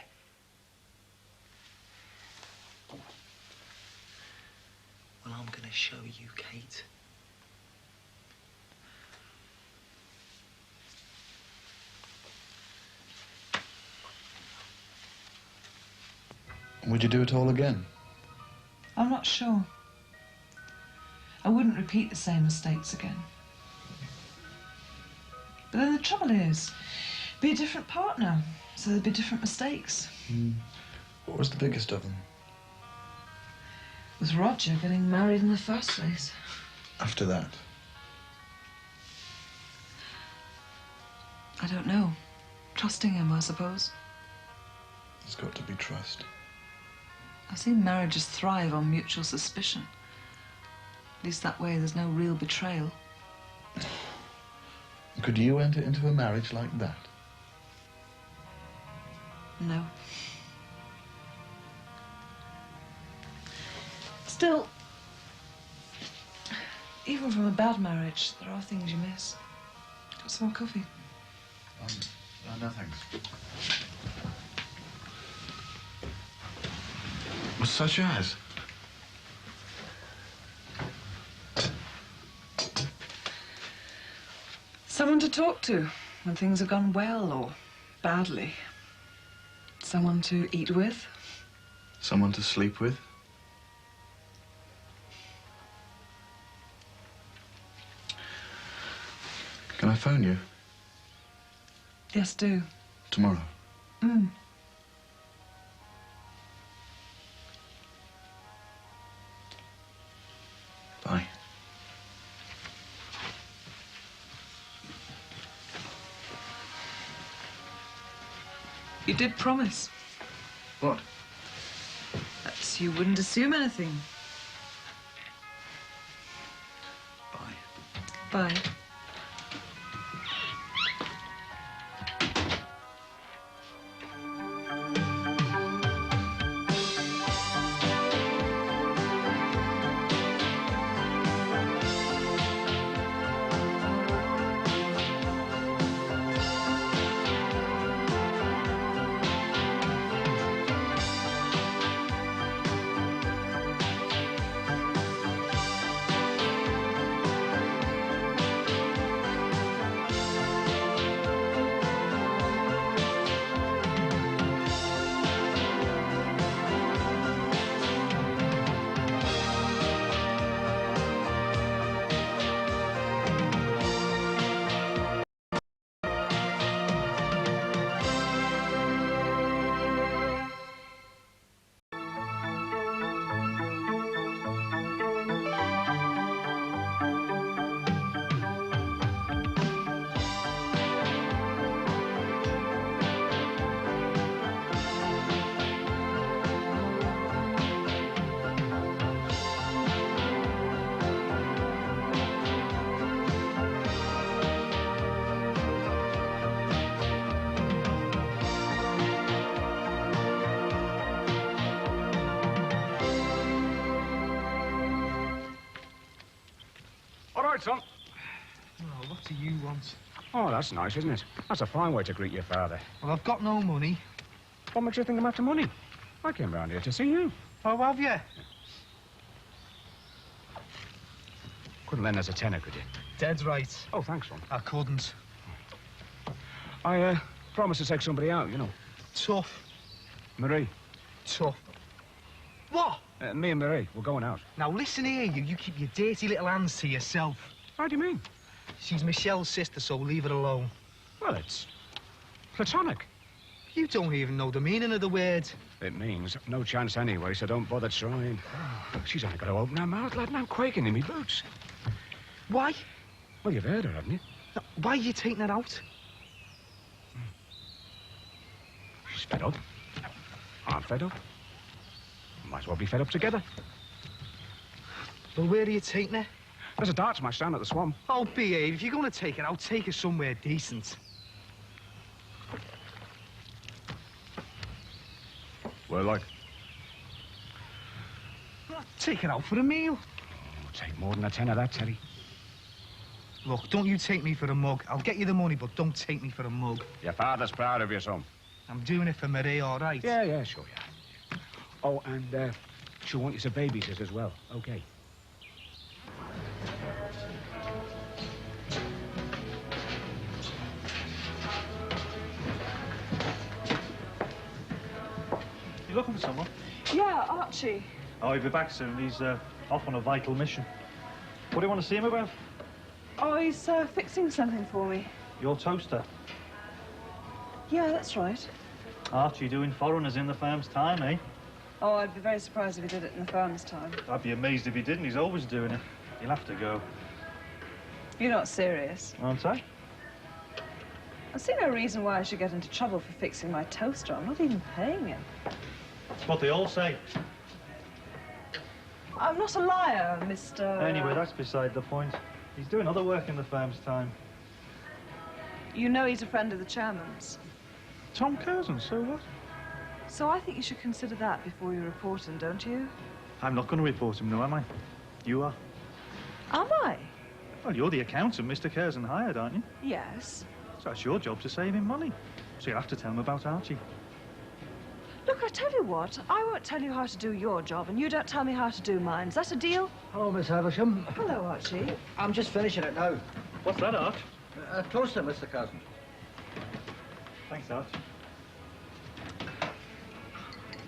Speaker 12: to show you, Kate.
Speaker 16: Would you do it all again?
Speaker 8: I'm not sure. I wouldn't repeat the same mistakes again. But then the trouble is, be a different partner, so there'd be different mistakes.
Speaker 16: What was the biggest of them?
Speaker 8: With Roger getting married in the first place.
Speaker 16: After that?
Speaker 8: I don't know. Trusting him, I suppose.
Speaker 16: There's got to be trust.
Speaker 8: I've seen marriages thrive on mutual suspicion. At least that way there's no real betrayal.
Speaker 16: Could you enter into a marriage like that?
Speaker 8: No. Still, even from a bad marriage, there are things you miss. Got some more coffee?
Speaker 16: No, thanks.
Speaker 11: Such as?
Speaker 8: Someone to talk to when things have gone well or badly. Someone to eat with.
Speaker 16: Someone to sleep with? Can I phone you?
Speaker 8: Yes, do.
Speaker 16: Tomorrow? Bye.
Speaker 8: You did promise.
Speaker 16: What?
Speaker 8: That you wouldn't assume anything.
Speaker 16: Bye.
Speaker 8: Bye.
Speaker 9: Son.
Speaker 17: Oh, what do you want?
Speaker 9: Oh, that's nice, isn't it? That's a fine way to greet your father.
Speaker 17: Well, I've got no money.
Speaker 9: What makes you think I'm after money? I came round here to see you.
Speaker 17: Oh, have you?
Speaker 9: Couldn't lend us a tenner, could you?
Speaker 17: Dead right.
Speaker 9: Oh, thanks, son.
Speaker 17: I couldn't.
Speaker 9: I promised to take somebody out, you know.
Speaker 17: Tough.
Speaker 9: Marie.
Speaker 17: Tough. What?
Speaker 9: Me and Marie, we're going out.
Speaker 17: Now, listen here, you keep your dirty little hands to yourself.
Speaker 9: How do you mean?
Speaker 17: She's Michelle's sister, so leave her alone.
Speaker 9: Well, it's platonic.
Speaker 17: You don't even know the meaning of the word.
Speaker 9: It means no chance anyway, so don't bother trying. She's only got to open her mouth, lad, and I'm quaking in me boots.
Speaker 17: Why?
Speaker 9: Well, you've heard her, haven't you?
Speaker 17: Now, why are you taking her out?
Speaker 9: She's fed up. I'm fed up. Might as well be fed up together.
Speaker 17: Well, where are you taking her?
Speaker 9: There's a darts match down at the Swamp.
Speaker 17: Oh, behave. If you're going to take her out, take her somewhere decent.
Speaker 9: Well, like?
Speaker 17: Well, take her out for a meal.
Speaker 9: Oh, take more than a tenner, that, Teddy.
Speaker 17: Look, don't you take me for a mug. I'll get you the money, but don't take me for a mug.
Speaker 9: Your father's proud of you, son.
Speaker 17: I'm doing it for Marie, all right?
Speaker 9: Yeah, sure, yeah. Oh, and she'll want you to babysit as well, okay?
Speaker 18: looking for someone?
Speaker 8: Yeah, Archie.
Speaker 18: Oh, he'll be back soon. He's off on a vital mission. What do you want to see him about?
Speaker 8: Oh, he's fixing something for me.
Speaker 18: Your toaster.
Speaker 8: Yeah, that's right.
Speaker 18: Archie doing foreigners in the firm's time, eh?
Speaker 8: Oh, I'd be very surprised if he did it in the firm's time.
Speaker 18: I'd be amazed if he didn't. He's always doing it. He'll have to go.
Speaker 8: You're not serious.
Speaker 18: Aren't I?
Speaker 8: I see no reason why I should get into trouble for fixing my toaster. I'm not even paying him.
Speaker 18: That's what they all say.
Speaker 8: I'm not a liar, Mr...
Speaker 18: Anyway, that's beside the point. He's doing other work in the firm's time.
Speaker 8: You know he's a friend of the chairman's.
Speaker 18: Tom Curzon, so what?
Speaker 8: So I think you should consider that before you report him, don't you?
Speaker 18: I'm not going to report him, no, am I? You are.
Speaker 8: Am I?
Speaker 18: Well, you're the accountant Mr. Curzon hired, aren't you?
Speaker 8: Yes.
Speaker 18: So it's your job to save him money. So you'll have to tell him about Archie.
Speaker 8: Look, I tell you what, I won't tell you how to do your job, and you don't tell me how to do mine. Is that a deal?
Speaker 14: Hello, Miss Havisham.
Speaker 8: Hello, Archie.
Speaker 14: I'm just finishing it now.
Speaker 18: What's that, Arch?
Speaker 14: A toaster, Mr. Curzon.
Speaker 18: Thanks, Arch.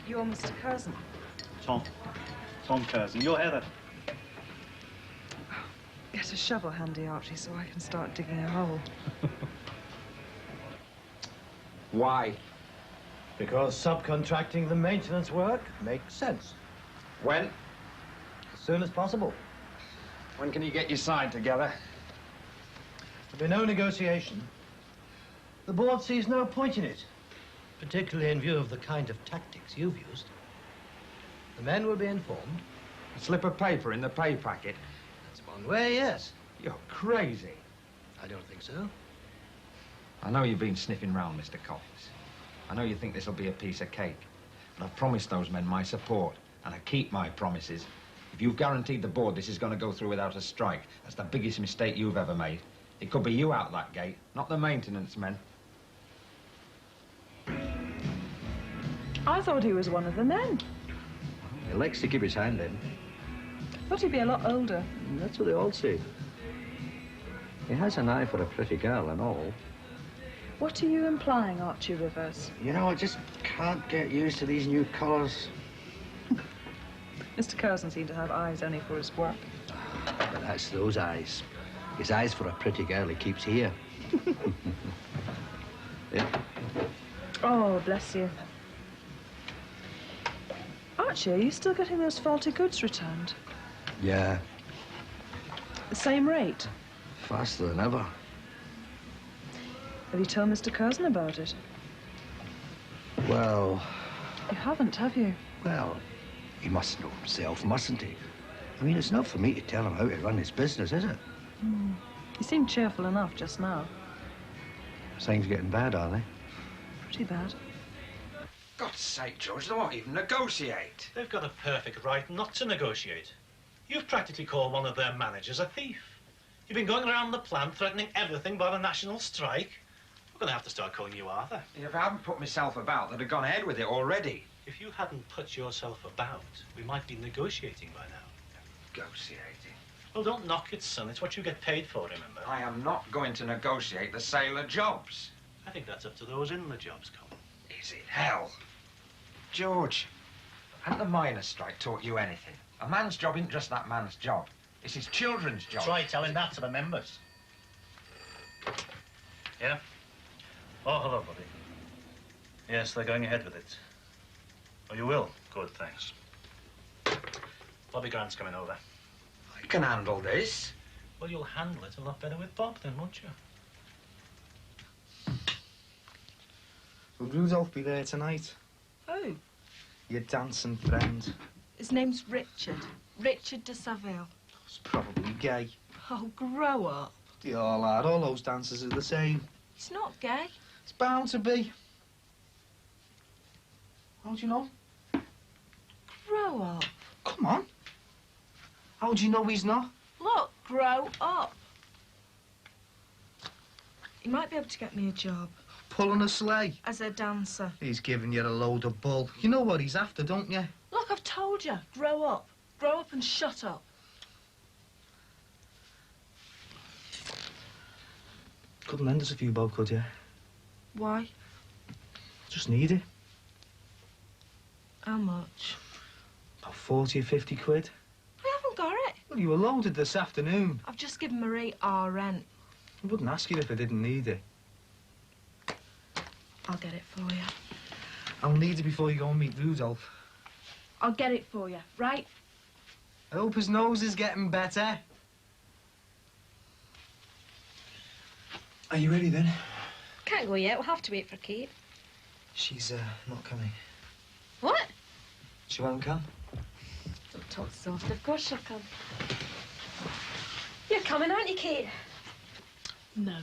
Speaker 8: You're Mr. Curzon.
Speaker 18: Tom. Tom Curzon. You're Heather.
Speaker 8: Get a shovel handy, Archie, so I can start digging a hole.
Speaker 9: Why?
Speaker 14: Because subcontracting the maintenance work makes sense.
Speaker 9: When?
Speaker 14: As soon as possible.
Speaker 9: When can you get your side together?
Speaker 14: There'll be no negotiation. The board sees no point in it, particularly in view of the kind of tactics you've used. The men will be informed.
Speaker 9: A slip of paper in the pay packet?
Speaker 14: That's one way, yes.
Speaker 9: You're crazy.
Speaker 14: I don't think so.
Speaker 9: I know you've been sniffing round, Mr. Collins. I know you think this'll be a piece of cake. But I've promised those men my support, and I keep my promises. If you've guaranteed the board this is going to go through without a strike, that's the biggest mistake you've ever made. It could be you out that gate, not the maintenance men.
Speaker 8: I thought he was one of the men.
Speaker 19: He likes to keep his hand in.
Speaker 8: But he'd be a lot older.
Speaker 19: That's what they all say. He has an eye for a pretty girl and all.
Speaker 8: What are you implying, Archie Rivers?
Speaker 19: You know, I just can't get used to these new colours.
Speaker 8: Mr. Curzon seemed to have eyes only for his work.
Speaker 19: But that's those eyes. His eyes for a pretty girl he keeps here. Yeah.
Speaker 8: Oh, bless you. Archie, are you still getting those faulty goods returned?
Speaker 19: Yeah,
Speaker 8: The same rate?
Speaker 19: faster than ever.
Speaker 8: Have you told Mr. Curzon about it?
Speaker 19: Well,
Speaker 8: You haven't, have you?
Speaker 19: well, he must know himself, mustn't he? I mean, it's not for me to tell him how to run his business, is it?
Speaker 8: You seemed cheerful enough just now.
Speaker 19: Things getting bad, are they?
Speaker 8: Pretty bad.
Speaker 9: God's sake, George, they won't even negotiate.
Speaker 20: They've got a perfect right not to negotiate. You've practically called one of their managers a thief. You've been going around the plant threatening everything by the national strike. We're going to have to start calling you Arthur.
Speaker 9: If I hadn't put myself about, I'd have gone ahead with it already.
Speaker 20: If you hadn't put yourself about, we might be negotiating by now.
Speaker 9: Negotiating?
Speaker 20: Well, don't knock it, son. It's what you get paid for, remember?
Speaker 9: I am not going to negotiate the sale of jobs.
Speaker 20: I think that's up to those in the jobs, Colin.
Speaker 9: Is it hell? George, hasn't the miners' strike taught you anything? A man's job isn't just that man's job. It's his children's job.
Speaker 20: Try telling that to the members. Yeah? Oh, hello, buddy. Yes, they're going ahead with it. Oh, you will? Good, thanks. Bobby Grant's coming over.
Speaker 9: I can handle this.
Speaker 20: Well, you'll handle it a lot better with Bob then, won't you?
Speaker 2: Will Rudolph be there tonight?
Speaker 10: Who?
Speaker 2: Your dancing friend.
Speaker 10: His name's Richard. Richard de Saville.
Speaker 2: He's probably gay.
Speaker 10: Oh, grow up.
Speaker 2: They all are. All those dancers are the same.
Speaker 10: He's not gay.
Speaker 2: It's bound to be. How do you know?
Speaker 10: Grow up.
Speaker 2: Come on. How do you know he's not?
Speaker 10: Look, grow up. He might be able to get me a job.
Speaker 2: Pulling a sleigh.
Speaker 10: As a dancer.
Speaker 2: He's giving you a load of bull. You know what he's after, don't you?
Speaker 10: Look, I've told you. Grow up. Grow up and shut up.
Speaker 2: Couldn't lend us a few bob, could you?
Speaker 10: Why?
Speaker 2: Just need it.
Speaker 6: How much?
Speaker 2: About 40 or 50 quid.
Speaker 6: I haven't got it.
Speaker 2: Well, you were loaded this afternoon.
Speaker 6: I've just given Marie our rent.
Speaker 2: I wouldn't ask you if I didn't need it.
Speaker 6: I'll get it for you.
Speaker 2: I'll need it before you go and meet Rudolph.
Speaker 6: I'll get it for you, right?
Speaker 2: I hope his nose is getting better.
Speaker 12: Are you ready then?
Speaker 6: Can't go yet. We'll have to wait for Kate.
Speaker 12: She's not coming.
Speaker 6: What?
Speaker 12: She won't come?
Speaker 6: Don't talk soft. Of course she'll come. You're coming, aren't you, Kate?
Speaker 10: No.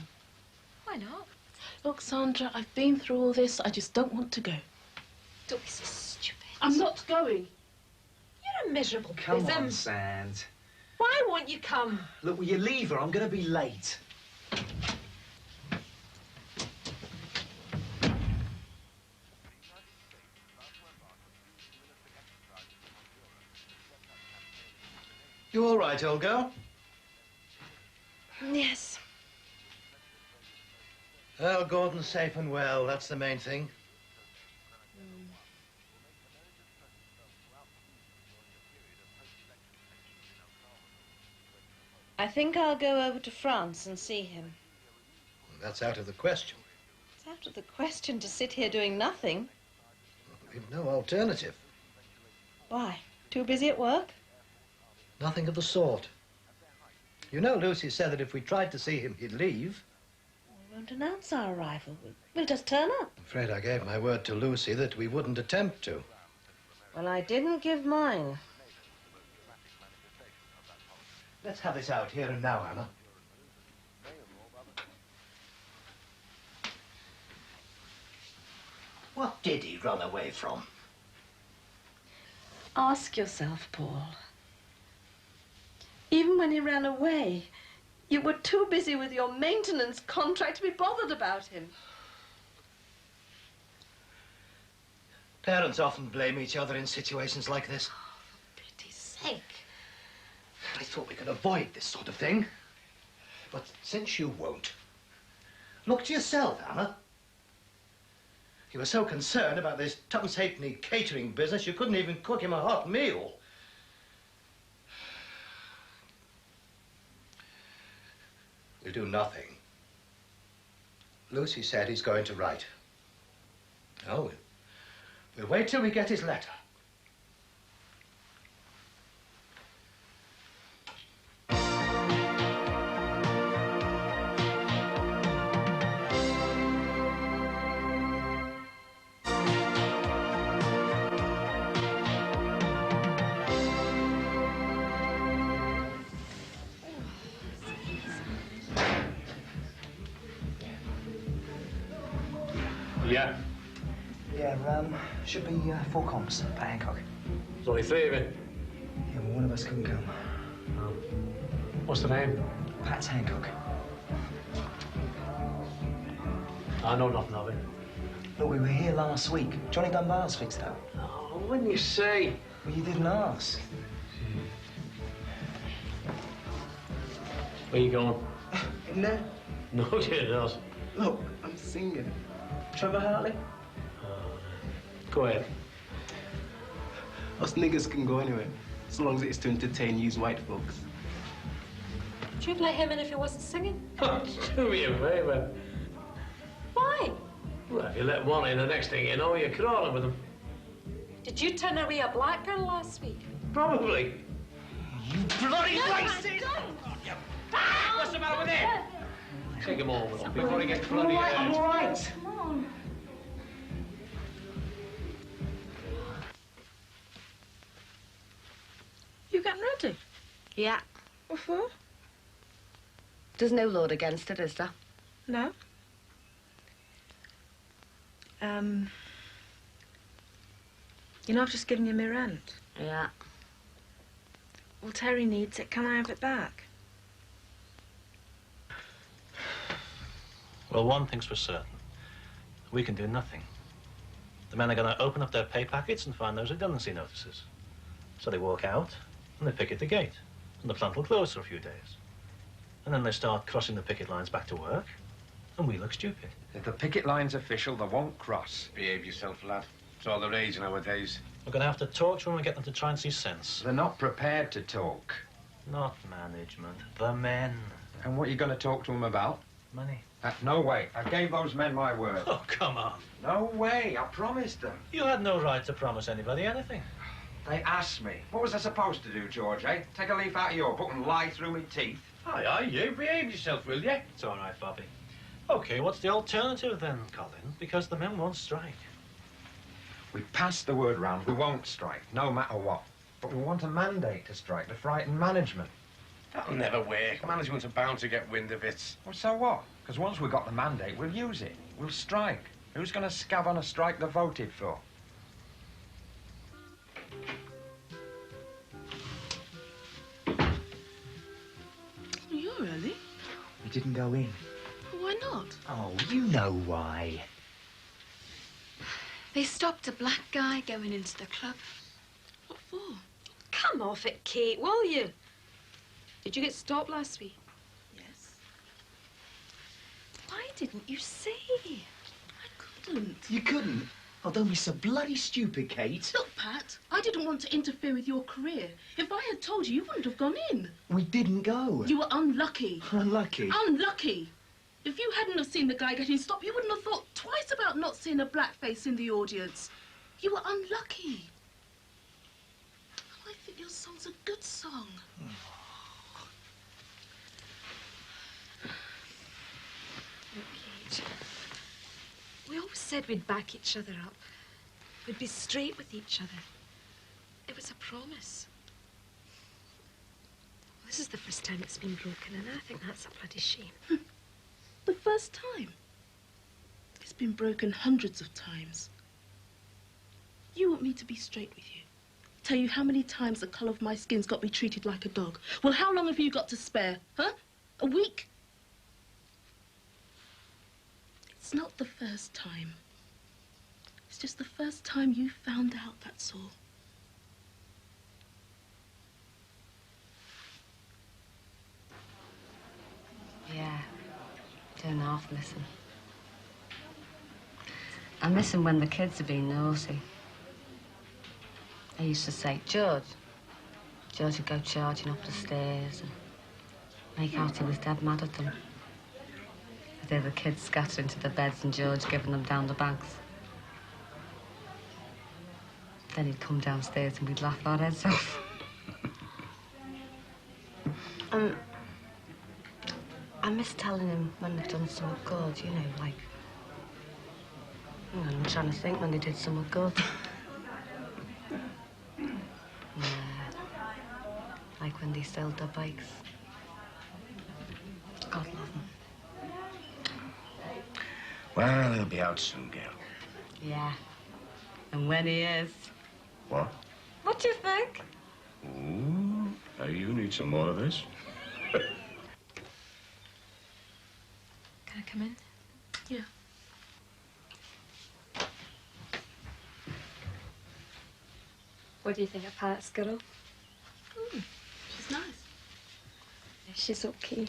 Speaker 6: Why not?
Speaker 10: Look, Sandra, I've been through all this. I just don't want to go.
Speaker 6: Don't be so stupid.
Speaker 10: I'm not going.
Speaker 6: You're a miserable
Speaker 12: Come
Speaker 6: bism.
Speaker 12: on, Sand.
Speaker 6: Why won't you come?
Speaker 12: Look, will you leave her? I'm going to be late.
Speaker 14: You all right, old girl?
Speaker 6: Yes.
Speaker 14: Well, Gordon's safe and well. That's the main thing.
Speaker 4: I think I'll go over to France and see him.
Speaker 14: That's out of the question.
Speaker 4: It's out of the question to sit here doing nothing.
Speaker 14: We've no alternative.
Speaker 4: Why? Too busy at work?
Speaker 14: Nothing of the sort. You know, Lucy said that if we tried to see him, he'd leave.
Speaker 4: We won't announce our arrival. We'll just turn up.
Speaker 14: I'm afraid I gave my word to Lucy that we wouldn't attempt to.
Speaker 4: Well, I didn't give mine.
Speaker 14: Let's have this out here and now, Anna. What did he run away from?
Speaker 6: Ask yourself, Paul. Even when he ran away, you were too busy with your maintenance contract to be bothered about him.
Speaker 14: Parents often blame each other in situations like this.
Speaker 6: Oh, for pity's sake.
Speaker 14: I thought we could avoid this sort of thing. But since you won't, look to yourself, Anna. You were so concerned about this tuppence halfpenny catering business, you couldn't even cook him a hot meal. We'll do nothing. Lucy said he's going to write. Oh, we'll wait till we get his letter.
Speaker 7: Yeah.
Speaker 12: Yeah, should be 4 comps, Pat Hancock.
Speaker 7: There's only 3 of you.
Speaker 12: Yeah, well, one of us couldn't come.
Speaker 7: What's the name?
Speaker 12: Pat Hancock.
Speaker 7: I know nothing of it.
Speaker 12: Look, we were here last week. Johnny Dunbar's fixed up.
Speaker 7: Oh, when you say?
Speaker 12: Well, you didn't ask.
Speaker 7: Where you going?
Speaker 12: In there?
Speaker 7: No, you're not.
Speaker 12: Look, I'm singing. Trevor Hartley?
Speaker 7: Go ahead.
Speaker 21: Us niggers can go anywhere, so long as it's to entertain you white folks.
Speaker 6: Would you have let him in if he wasn't singing?
Speaker 7: Do me a favour.
Speaker 6: Why?
Speaker 7: Well, if you let one in, the next thing you know, you're crawling with them.
Speaker 6: Did you turn away a black girl last week?
Speaker 7: Probably.
Speaker 12: You bloody
Speaker 6: No,
Speaker 12: racist!
Speaker 7: What's the matter with him? Take him over before he gets bloody
Speaker 12: I'm all right.
Speaker 6: Come on. You getting ready?
Speaker 4: Yeah.
Speaker 6: What for?
Speaker 4: There's no law against it, is there?
Speaker 6: No. You know, I've just given you my rent.
Speaker 4: Yeah.
Speaker 6: Well, Terry needs it. Can I have it back?
Speaker 20: Well, one thing's for certain. We can do nothing. The men are going to open up their pay packets and find those redundancy notices. So they walk out and they picket the gate. And the plant will close for a few days. And then they start crossing the picket lines back to work. And we look stupid.
Speaker 9: If the picket line's official, they won't cross.
Speaker 15: Behave yourself, lad. It's all the rage nowadays.
Speaker 20: We're going to have to talk to them and get them to try and see sense.
Speaker 9: They're not prepared to talk.
Speaker 20: Not management, the men.
Speaker 9: And what are you going to talk to them about?
Speaker 20: Money.
Speaker 9: No way. I gave those men my word.
Speaker 20: Oh, come on.
Speaker 9: No way. I promised them.
Speaker 20: You had no right to promise anybody anything.
Speaker 9: They asked me. What was I supposed to do, George, eh? Take a leaf out of your book and lie through me teeth?
Speaker 15: Aye, you behave yourself, will you?
Speaker 20: It's all right, Bobby. OK, what's the alternative then, Colin? Because the men won't strike.
Speaker 9: We passed the word round. We won't strike, no matter what. But we want a mandate to strike to frighten management.
Speaker 15: That'll never work. Management's are bound to get wind of it.
Speaker 9: Well, so what? Because once we've got the mandate, we'll use it. We'll strike. Who's going to scab on a strike they voted for?
Speaker 10: You're early.
Speaker 12: We didn't go in.
Speaker 10: Why not?
Speaker 12: Oh, you know why.
Speaker 10: They stopped a black guy going into the club. What for?
Speaker 6: Come off it, Kate, will you? Did you get stopped last week?
Speaker 10: Yes.
Speaker 6: Why didn't you say?
Speaker 10: I couldn't.
Speaker 12: You couldn't? Oh, don't be so bloody stupid, Kate.
Speaker 10: Look, Pat, I didn't want to interfere with your career. If I had told you, you wouldn't have gone in.
Speaker 12: We didn't go.
Speaker 10: You were unlucky.
Speaker 12: Unlucky?
Speaker 10: Unlucky. If you hadn't have seen the guy getting stopped, you wouldn't have thought twice about not seeing a black face in the audience. You were unlucky. I think your song's a good song.
Speaker 6: Look, Kate, we always said we'd back each other up. We'd be straight with each other. It was a promise. Well, this is the first time it's been broken, and I think that's a bloody shame.
Speaker 10: The first time. It's been broken hundreds of times. You want me to be straight with you? Tell you how many times the colour of my skin's got me treated like a dog. Well, how long have you got to spare, huh? A week? It's not the first time. It's just the first time you found out, that's all.
Speaker 4: Yeah, don't half miss him. I miss him when the kids have been naughty. I used to say, George. George would go charging up the stairs and make out he was dead mad at them. I'd hear the kids scattering to the beds and George giving them down the banks. Then he'd come downstairs and we'd laugh our heads off. I miss telling him when they've done something good, you know, like... Hang on, I'm trying to think when they did something good. Like when they sold their bikes. God love them.
Speaker 15: Well, he'll be out soon, girl.
Speaker 4: Yeah. And when he is...
Speaker 15: What?
Speaker 4: What do you think?
Speaker 15: Ooh, now you need some more of this.
Speaker 6: Can I come in?
Speaker 10: Yeah.
Speaker 6: What do you think of Pat's girl?
Speaker 10: She's nice.
Speaker 6: Yeah, she's okay.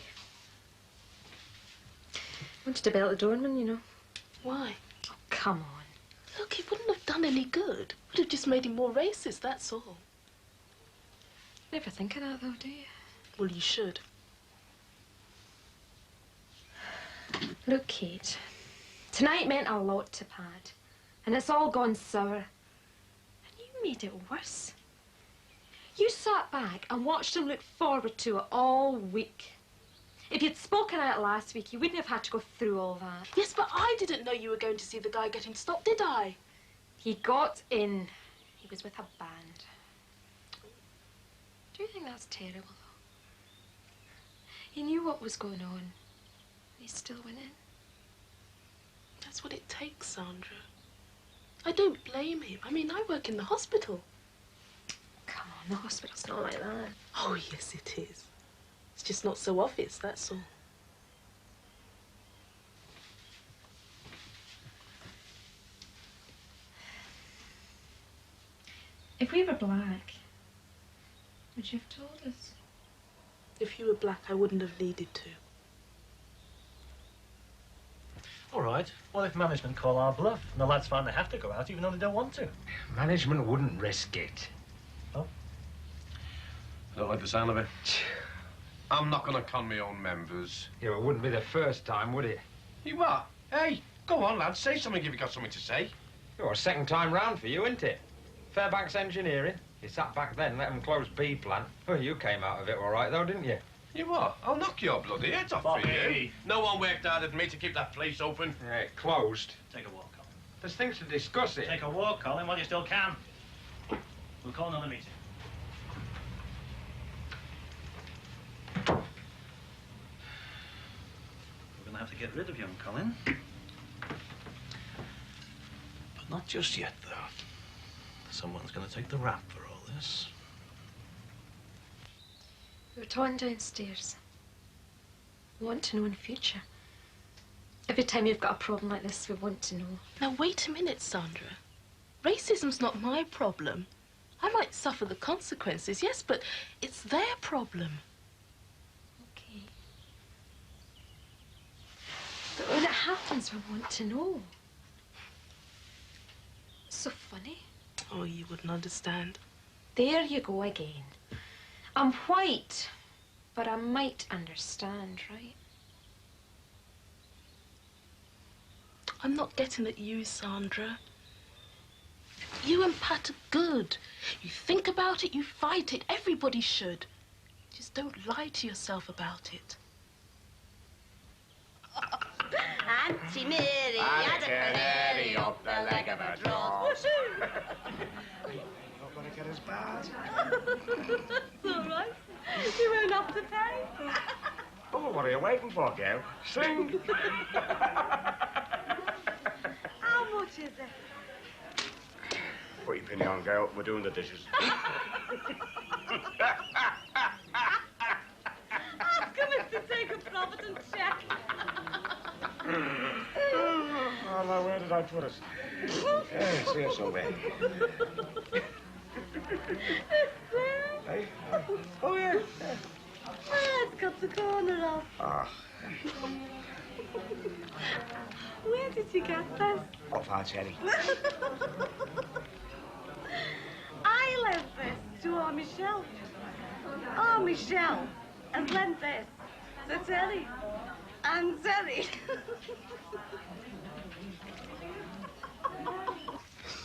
Speaker 6: Wanted to bail the doorman, you know.
Speaker 10: Why?
Speaker 6: Oh, come on.
Speaker 10: Look, it wouldn't have done any good. Would have just made him more racist, that's all.
Speaker 6: Never think of that, though, do you?
Speaker 10: Well, you should.
Speaker 6: Look, Kate, tonight meant a lot to Pat, and it's all gone sour. And you made it worse. You sat back and watched him look forward to it all week. If you'd spoken out last week, you wouldn't have had to go through all that.
Speaker 10: Yes, but I didn't know you were going to see the guy getting stopped, did I?
Speaker 6: He got in. He was with a band. Do you think that's terrible, though? He knew what was going on. He still went in.
Speaker 10: That's what it takes, Sandra. I don't blame him. I mean, I work in the hospital.
Speaker 6: Come on, the hospital's not like that.
Speaker 10: Oh, yes, it is. It's just not so obvious, that's all.
Speaker 6: If we were black, would you have told us?
Speaker 10: If you were black, I wouldn't have needed to.
Speaker 20: All right. What if management call our bluff and the lads find they have to go out even though they don't want to?
Speaker 9: Management wouldn't risk it.
Speaker 20: Oh?
Speaker 15: I don't like the sound of it. I'm not going to con my own members.
Speaker 9: Yeah, it wouldn't be the first time, would it?
Speaker 15: You what? Hey, go on, lad. Say something if you've got something to say.
Speaker 9: Oh, second time round for you, isn't it? Fairbanks Engineering. You sat back then, let them close B plant. Well, you came out of it all right, though, didn't you?
Speaker 15: You what? I'll knock your bloody head off for you.
Speaker 20: Bobby.
Speaker 15: No one worked harder than me to keep that place open.
Speaker 9: Yeah, it closed.
Speaker 20: Take a walk, Colin.
Speaker 9: There's things to discuss here.
Speaker 20: Take a walk, Colin, while you still can. We'll call another meeting. We're going to have to get rid of young Colin. But not just yet, though. Someone's going to take the rap for all this.
Speaker 6: We were talking downstairs. We want to know in the future. Every time you've got a problem like this, we want to know.
Speaker 10: Now, wait a minute, Sandra. Racism's not my problem. I might suffer the consequences, yes, but it's their problem.
Speaker 6: Okay. But when it happens, we want to know. It's so funny.
Speaker 10: Oh, you wouldn't understand.
Speaker 6: There you go again. I'm white, but I might understand, right?
Speaker 10: I'm not getting at you, Sandra. You and Pat are good. You think about it, you fight it. Everybody should. Just don't lie to yourself about it.
Speaker 4: Auntie Mary, had a canary up the leg of a drought.
Speaker 17: Not gonna get as bad.
Speaker 4: That's all right. You won't have to pay.
Speaker 15: Oh, what are you waiting for, girl? Sing!
Speaker 4: How much is it?
Speaker 15: Put your penny on, girl. We're doing the dishes.
Speaker 4: Ask him if to take a Providence check.
Speaker 15: Oh, now, where did I put it? Hey, see us over here. Hey? Oh, yeah.
Speaker 4: It's got the corner off.
Speaker 15: Ah,
Speaker 4: Where did you get this?
Speaker 15: off our cherry.
Speaker 4: I lent this to our Michelle. Our Michelle has lent this to Terry. And Terry.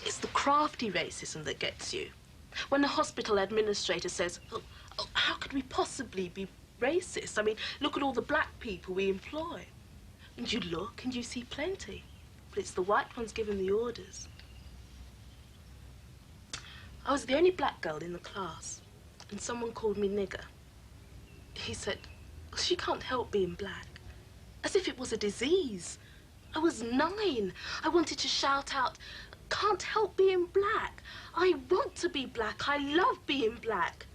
Speaker 10: It's the crafty racism that gets you. When the hospital administrator says, oh, how could we possibly be racist? I mean, look at all the black people we employ. And you look and you see plenty. But it's the white ones giving the orders. I was the only black girl in the class, and someone called me nigger. He said, she can't help being black. As if it was a disease. I was 9. I wanted to shout out, can't help being black. I want to be black. I love being black.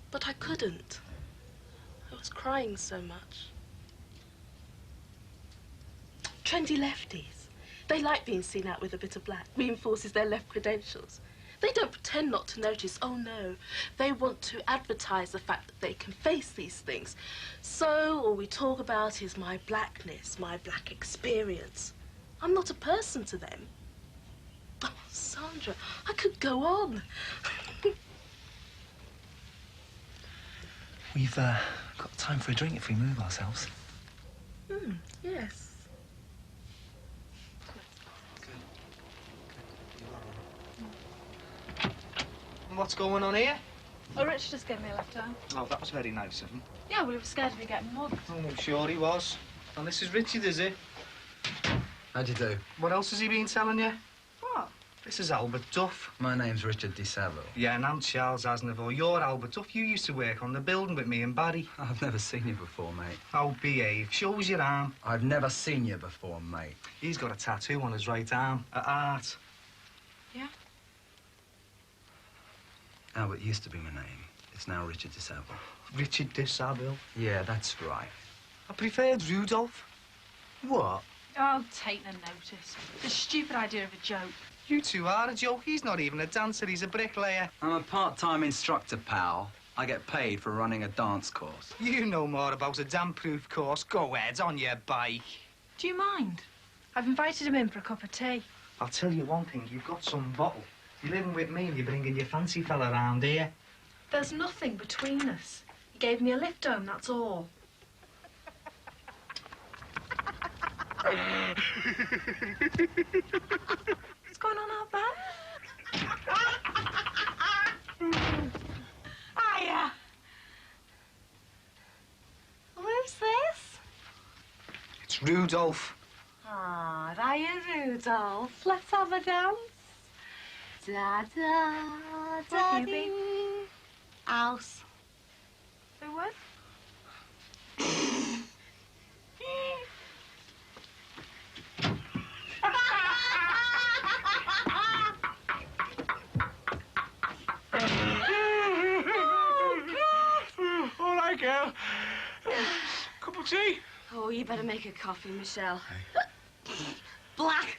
Speaker 10: But I couldn't. I was crying so much. Trendy lefties. They like being seen out with a bit of black. Reinforces their left credentials. They don't pretend not to notice. Oh, no. They want to advertise the fact that they can face these things. So all we talk about is my blackness, my black experience. I'm not a person to them. Oh, Sandra, I could go on.
Speaker 12: We've got time for a drink if we move ourselves.
Speaker 10: Yes.
Speaker 2: What's going on here?
Speaker 3: Oh, Rich just gave me a left arm.
Speaker 2: Oh, that was very nice of him.
Speaker 3: Yeah, well, he was scared of me getting mugged.
Speaker 2: Oh, I'm sure he was. And this is Richard, is it?
Speaker 22: How'd you do?
Speaker 2: What else has he been telling you?
Speaker 3: What?
Speaker 2: This is Albert Duff.
Speaker 22: My name's Richard DeSaville.
Speaker 2: Yeah, and I'm Charles Aznavour. You're Albert Duff. You used to work on the building with me and Barry.
Speaker 22: I've never seen you before, mate.
Speaker 2: Oh, behave. Show us your arm.
Speaker 22: I've never seen you before, mate.
Speaker 2: He's got a tattoo on his right arm. A heart.
Speaker 3: Yeah?
Speaker 22: Albert used to be my name. It's now Richard DeSaville.
Speaker 2: Richard DeSaville?
Speaker 22: Yeah, that's right.
Speaker 2: I preferred Rudolph. What?
Speaker 3: Oh, take no notice. The stupid idea of a joke.
Speaker 2: You two are a joke. He's not even a dancer. He's a bricklayer.
Speaker 22: I'm a part-time instructor, pal. I get paid for running a dance course.
Speaker 2: You know more about a damp-proof course. Go ahead, on your bike.
Speaker 3: Do you mind? I've invited him in for a cup of tea.
Speaker 17: I'll tell you one thing, you've got some bottle. You're living with me and you're bringing your fancy fella round here.
Speaker 3: There's nothing between us. He gave me a lift home, that's all. What's going on out there? Hiya. Who's this?
Speaker 12: It's Rudolph.
Speaker 10: Ah, hiya, Rudolph. Let's have a dance. Da-da, da-dee. House.
Speaker 3: Who what?
Speaker 11: All right, girl. Cup of tea?
Speaker 10: Oh, you better make a coffee, Michelle. Black.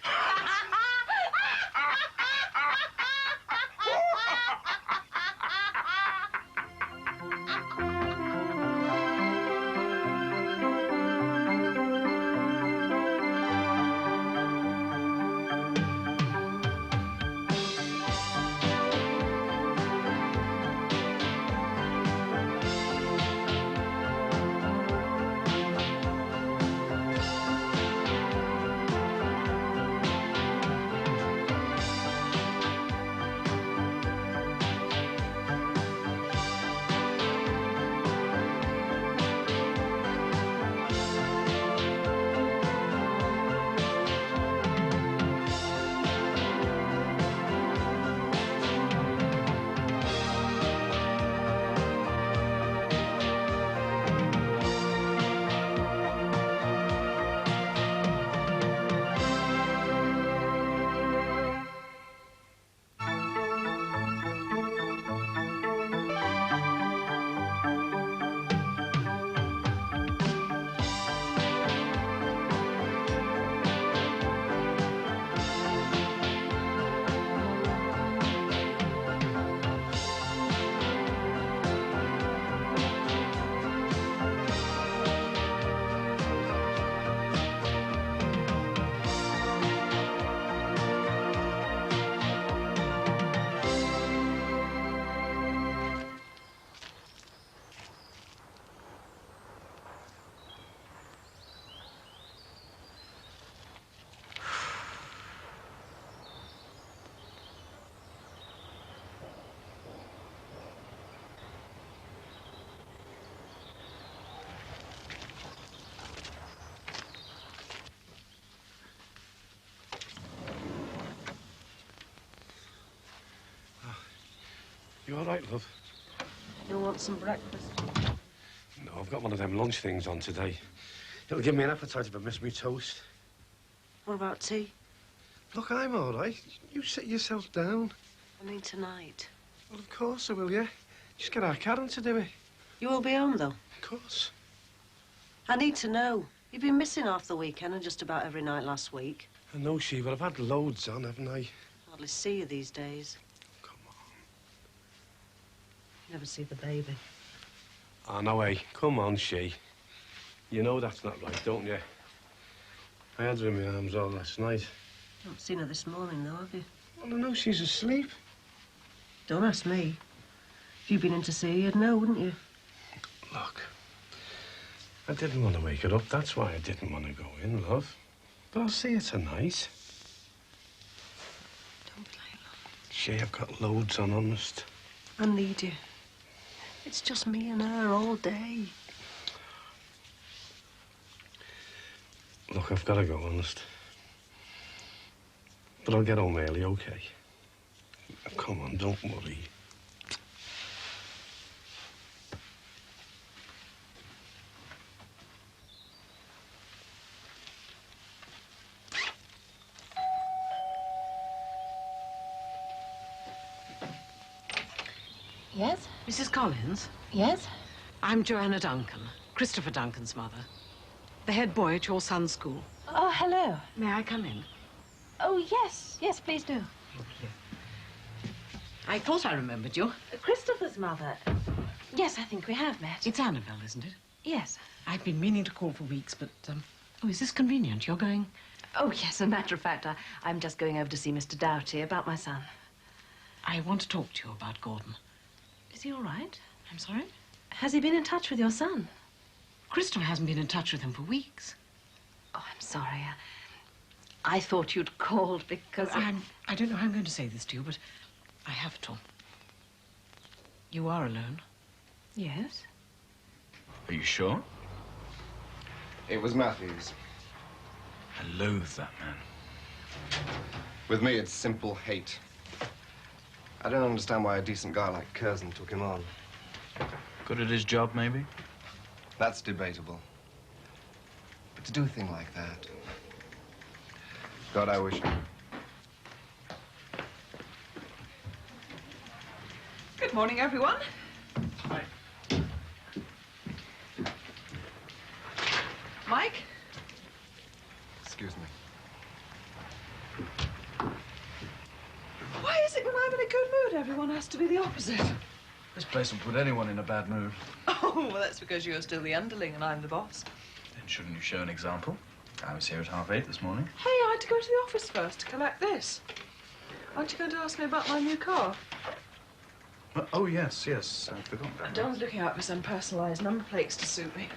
Speaker 15: You all right, love?
Speaker 10: You want some breakfast?
Speaker 15: No, I've got one of them lunch things on today. It'll give me an appetite if I miss me toast.
Speaker 10: What about tea?
Speaker 15: Look, I'm all right. You sit yourself down.
Speaker 10: I mean tonight.
Speaker 15: Well, of course I will, yeah. Just get our Karen to do it.
Speaker 10: You will be home, though?
Speaker 15: Of course.
Speaker 10: I need to know. You've been missing half the weekend and just about every night last week.
Speaker 15: I know, she, but I've had loads on, haven't I?
Speaker 10: Hardly see you these days.
Speaker 15: Come on.
Speaker 10: Never see the baby.
Speaker 15: Oh, no way. Come on, she. You know that's not right, don't you? I had her in my arms all last night.
Speaker 10: Not seen her this morning, though, have you?
Speaker 15: Well, I know she's asleep.
Speaker 10: Don't ask me. If you'd been in to see her, you'd know, wouldn't you?
Speaker 15: Look, I didn't want to wake her up. That's why I didn't want to go in, love. But I'll see her tonight.
Speaker 10: Don't be late, love.
Speaker 15: She, I've got loads on, honest.
Speaker 10: I need you. It's just me and her all day.
Speaker 15: Look, I've got to go, honest. But I'll get home early, okay? Come on, don't worry.
Speaker 1: Yes?
Speaker 13: Mrs. Collins?
Speaker 1: Yes?
Speaker 13: I'm Joanna Duncan, Christopher Duncan's mother. The head boy at your son's school.
Speaker 1: Oh, hello.
Speaker 13: May I come in?
Speaker 1: Oh, yes. Yes, please do.
Speaker 13: I thought I remembered you.
Speaker 1: Christopher's mother. Yes, I think we have met.
Speaker 13: It's Annabelle, isn't it?
Speaker 1: Yes.
Speaker 13: I've been meaning to call for weeks, but Oh, is this convenient? You're going...
Speaker 6: Oh, yes, as a matter of fact, I'm just going over to see Mr. Doughty about my son.
Speaker 13: I want to talk to you about Gordon.
Speaker 6: Is he all right?
Speaker 13: I'm sorry?
Speaker 6: Has he been in touch with your son?
Speaker 13: Christopher hasn't been in touch with him for weeks.
Speaker 6: Oh, I'm sorry. I thought you'd called because...
Speaker 13: I don't know how I'm going to say this to you, but I have to. You are alone.
Speaker 6: Yes.
Speaker 5: Are you sure?
Speaker 16: It was Matthews.
Speaker 5: I loathe that man.
Speaker 16: With me, it's simple hate. I don't understand why a decent guy like Curzon took him on.
Speaker 5: Good at his job, maybe?
Speaker 16: That's debatable. But to do a thing like that... God, I wish...
Speaker 8: Good morning, everyone.
Speaker 5: Hi.
Speaker 8: Mike?
Speaker 16: Excuse me.
Speaker 8: Why is it when I'm in a good mood, everyone has to be the opposite?
Speaker 5: This place will put anyone in a bad mood.
Speaker 8: Oh, well, that's because you're still the underling and I'm the boss.
Speaker 5: Then shouldn't you show an example? I was here at 8:30 this morning.
Speaker 8: Hey, I had to go to the office first to collect this. Aren't you going to ask me about my new car?
Speaker 5: Oh, yes, yes. I'd forgotten about that.
Speaker 8: Don's looking out for some personalised number plates to suit me.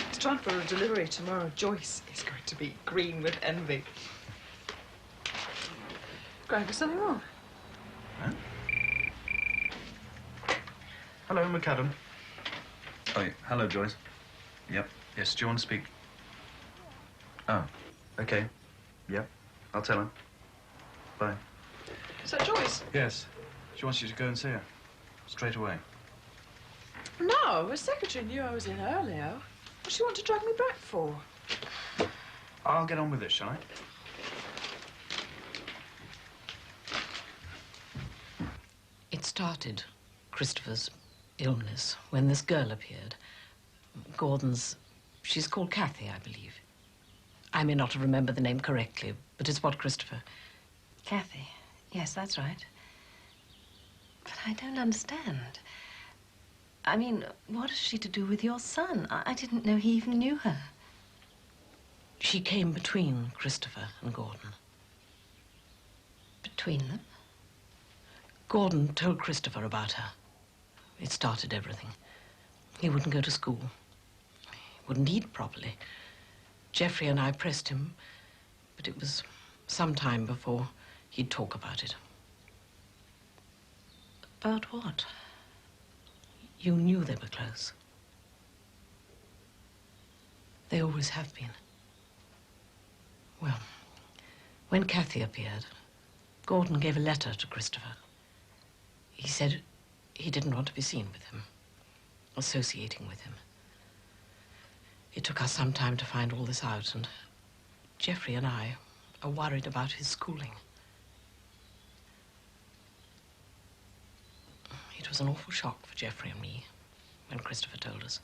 Speaker 8: He's trying for a delivery tomorrow. Joyce is going to be green with envy. Greg, is something wrong?
Speaker 5: Huh? Hello, McAdam. Oh, yeah. Hello, Joyce. Yep. Yes, do you want to speak? Oh, okay. Yep. I'll tell her. Bye.
Speaker 8: Is that Joyce?
Speaker 5: Yes. She wants you to go and see her. Straight away.
Speaker 8: No, her secretary knew I was in earlier. What's she want to drag me back for?
Speaker 5: I'll get on with it, shall I?
Speaker 13: It started, Christopher's illness, when this girl appeared. Gordon's... She's called Kathy, I believe. I may not remember the name correctly, but it's what Christopher...
Speaker 6: Kathy. Yes, that's right. But I don't understand. I mean, what is she to do with your son? I didn't know he even knew her.
Speaker 13: She came between Christopher and Gordon.
Speaker 6: Between them?
Speaker 13: Gordon told Christopher about her. It started everything. He wouldn't go to school. He wouldn't eat properly. Geoffrey and I pressed him, but it was some time before he'd talk about it.
Speaker 6: About what?
Speaker 13: You knew they were close. They always have been. Well, when Kathy appeared, Gordon gave a letter to Christopher. He said he didn't want to be seen with him, associating with him. It took us some time to find all this out, and Geoffrey and I are worried about his schooling. It was an awful shock for Geoffrey and me when Christopher told us.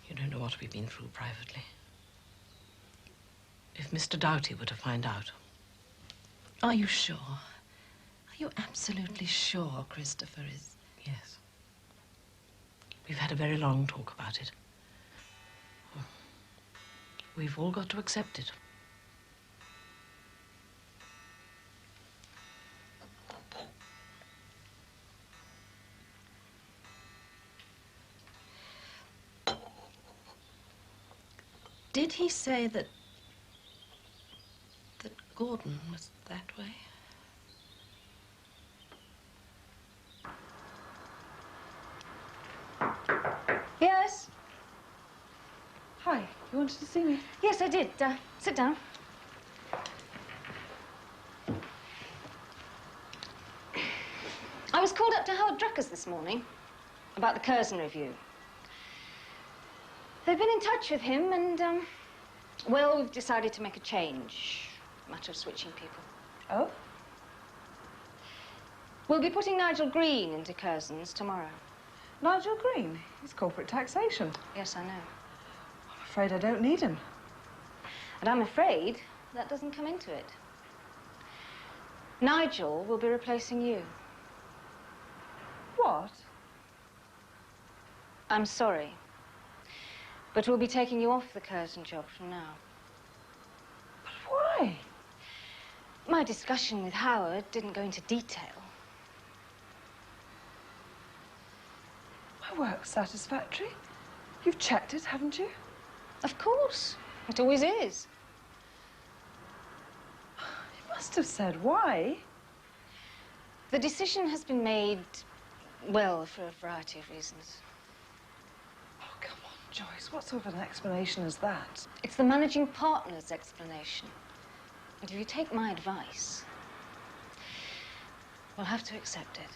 Speaker 13: You don't know what we've been through privately. If Mr. Doughty were to find out...
Speaker 6: Are you sure? Are you absolutely sure Christopher is...
Speaker 13: Yes. We've had a very long talk about it. We've all got to accept it.
Speaker 6: Did he say that Gordon was that way?
Speaker 23: Yes?
Speaker 8: Hi, you wanted to see me?
Speaker 23: Yes, I did. Sit down. I was called up to Howard Drucker's this morning about the Curzon review. They've been in touch with him and, well, we've decided to make a change. A matter of switching people.
Speaker 8: Oh?
Speaker 23: We'll be putting Nigel Green into Curzon's tomorrow.
Speaker 8: Nigel Green? He's corporate taxation.
Speaker 23: Yes, I know.
Speaker 8: I'm afraid I don't need him.
Speaker 23: And I'm afraid that doesn't come into it. Nigel will be replacing you.
Speaker 8: What?
Speaker 23: I'm sorry. But we'll be taking you off the Curzon job from now.
Speaker 8: But why?
Speaker 23: My discussion with Howard didn't go into detail.
Speaker 8: My work's satisfactory. You've checked it, haven't you?
Speaker 23: Of course. It always is.
Speaker 8: You must have said why.
Speaker 23: The decision has been made, well, for a variety of reasons.
Speaker 8: Oh, come on, Joyce. What sort of an explanation is that?
Speaker 23: It's the managing partner's explanation. And if you take my advice, we'll have to accept it.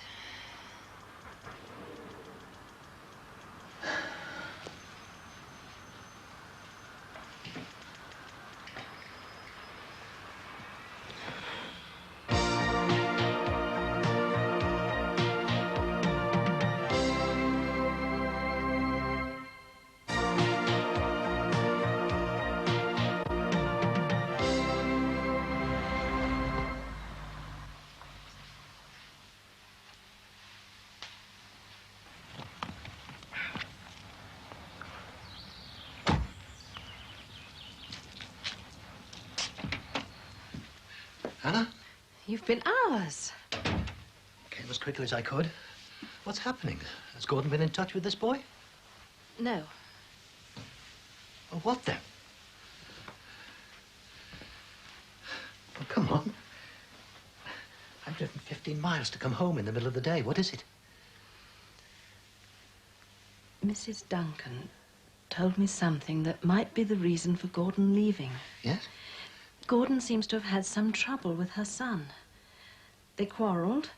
Speaker 14: Anna?
Speaker 6: You've been hours.
Speaker 14: Came as quickly as I could. What's happening? Has Gordon been in touch with this boy?
Speaker 6: No.
Speaker 14: Well, what then? Well, come on. I've driven 15 miles to come home in the middle of the day. What is it?
Speaker 6: Mrs. Duncan told me something that might be the reason for Gordon leaving.
Speaker 14: Yes?
Speaker 6: Gordon seems to have had some trouble with her son. They quarreled.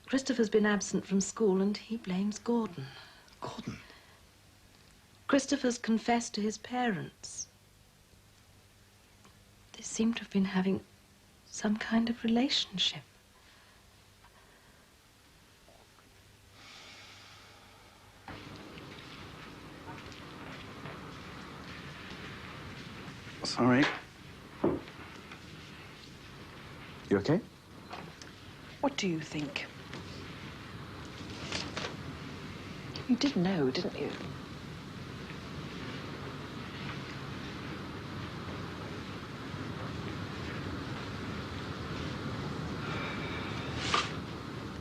Speaker 6: Christopher's been absent from school and he blames Gordon.
Speaker 14: Gordon?
Speaker 6: Christopher's confessed to his parents. They seem to have been having some kind of relationship.
Speaker 5: Sorry. You okay?
Speaker 8: What do you think? You did know, didn't you?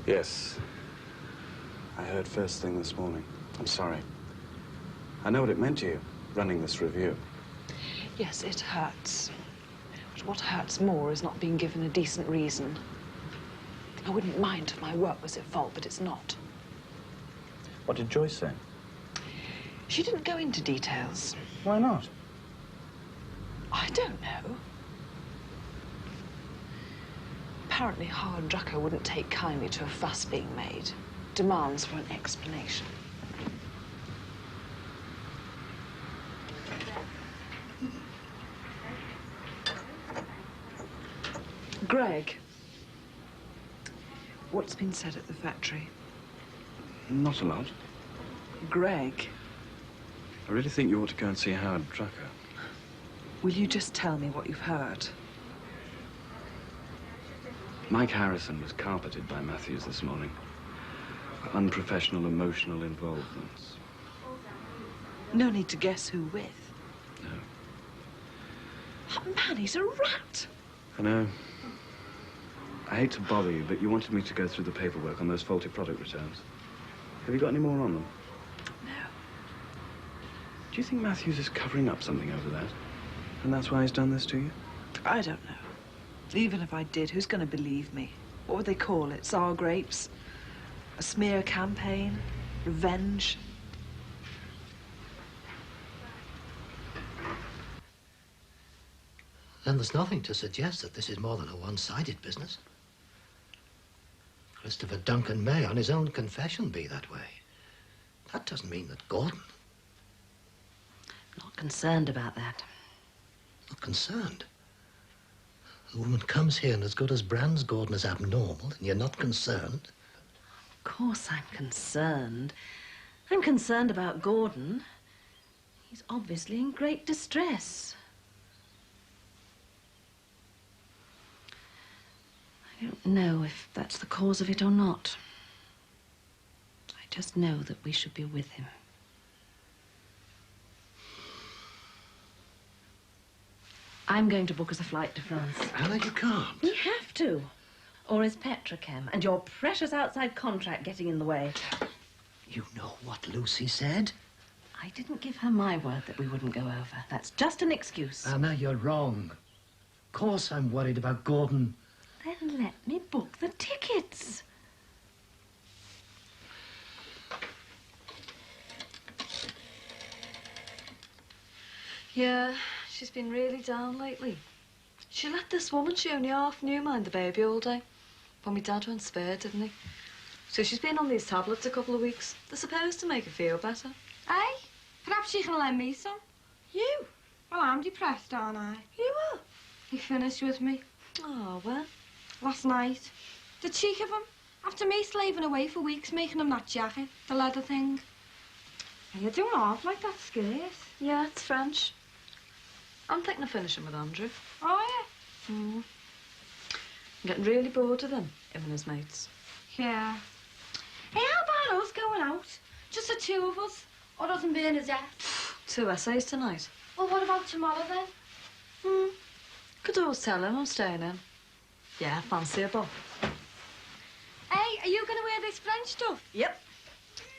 Speaker 5: Yes. I heard first thing this morning. I'm sorry. I know what it meant to you, running this review.
Speaker 8: Yes, it hurts. But what hurts more is not being given a decent reason. I wouldn't mind if my work was at fault, but it's not.
Speaker 5: What did Joyce say?
Speaker 8: She didn't go into details.
Speaker 5: Why not?
Speaker 8: I don't know. Apparently, Howard Drucker wouldn't take kindly to a fuss being made. Demands for an explanation. Greg, what's been said at the factory?
Speaker 5: Not a lot.
Speaker 8: Greg,
Speaker 5: I really think you ought to go and see Howard Drucker.
Speaker 8: will you just tell me what you've heard?
Speaker 5: Mike Harrison was carpeted by Matthews this morning for unprofessional emotional involvements.
Speaker 8: No need to guess who with.
Speaker 5: No.
Speaker 8: That man, he's a rat.
Speaker 5: I know. I hate to bother you, but you wanted me to go through the paperwork on those faulty product returns. Have you got any more on them?
Speaker 8: No.
Speaker 5: Do you think Matthews is covering up something over that? And that's why he's done this to you?
Speaker 8: I don't know. Even if I did, who's going to believe me? What would they call it? Sour grapes? A smear campaign? Revenge?
Speaker 14: Then there's nothing to suggest that this is more than a one-sided business. Christopher Duncan may, on his own confession, be that way. That doesn't mean that Gordon...
Speaker 6: Not concerned about that.
Speaker 14: Not concerned? The woman comes here and as good as brands Gordon as abnormal, and you're not concerned?
Speaker 6: Of course I'm concerned. I'm concerned about Gordon. He's obviously in great distress. I don't know if that's the cause of it or not. I just know that we should be with him. I'm going to book us a flight to France.
Speaker 14: Anna, you can't.
Speaker 6: We have to. Or is Petrochem and your precious outside contract getting in the way?
Speaker 14: You know what Lucy said?
Speaker 6: I didn't give her my word that we wouldn't go over. That's just an excuse.
Speaker 14: Anna, you're wrong. Of course I'm worried about Gordon.
Speaker 6: Then let me book the tickets.
Speaker 3: Yeah, she's been really down lately. She let this woman she only half knew mind the baby all day. But my dad went spare, didn't he? So she's been on these tablets a couple of weeks. They're supposed to make her feel better.
Speaker 18: Hey, perhaps you can lend me some.
Speaker 3: You?
Speaker 18: Well, I'm depressed, aren't I?
Speaker 3: You are?
Speaker 18: He finished with me.
Speaker 3: Oh, well.
Speaker 18: Last night. The cheek of him. After me slaving away for weeks making him that jacket, the leather thing. Are you doing off like that skirt?
Speaker 3: Yeah, it's French. I'm thinking of finishing with Andrew.
Speaker 18: Oh, yeah?
Speaker 3: I'm getting really bored of him and his mates.
Speaker 18: Yeah. Hey, how about us going out? Just the two of us? Or doesn't being as yet?
Speaker 3: 2 essays tonight.
Speaker 18: Well, what about tomorrow then?
Speaker 3: Could always tell him I'm staying in. Yeah, fancy a ball.
Speaker 18: Hey, are you going to wear this French stuff?
Speaker 3: Yep.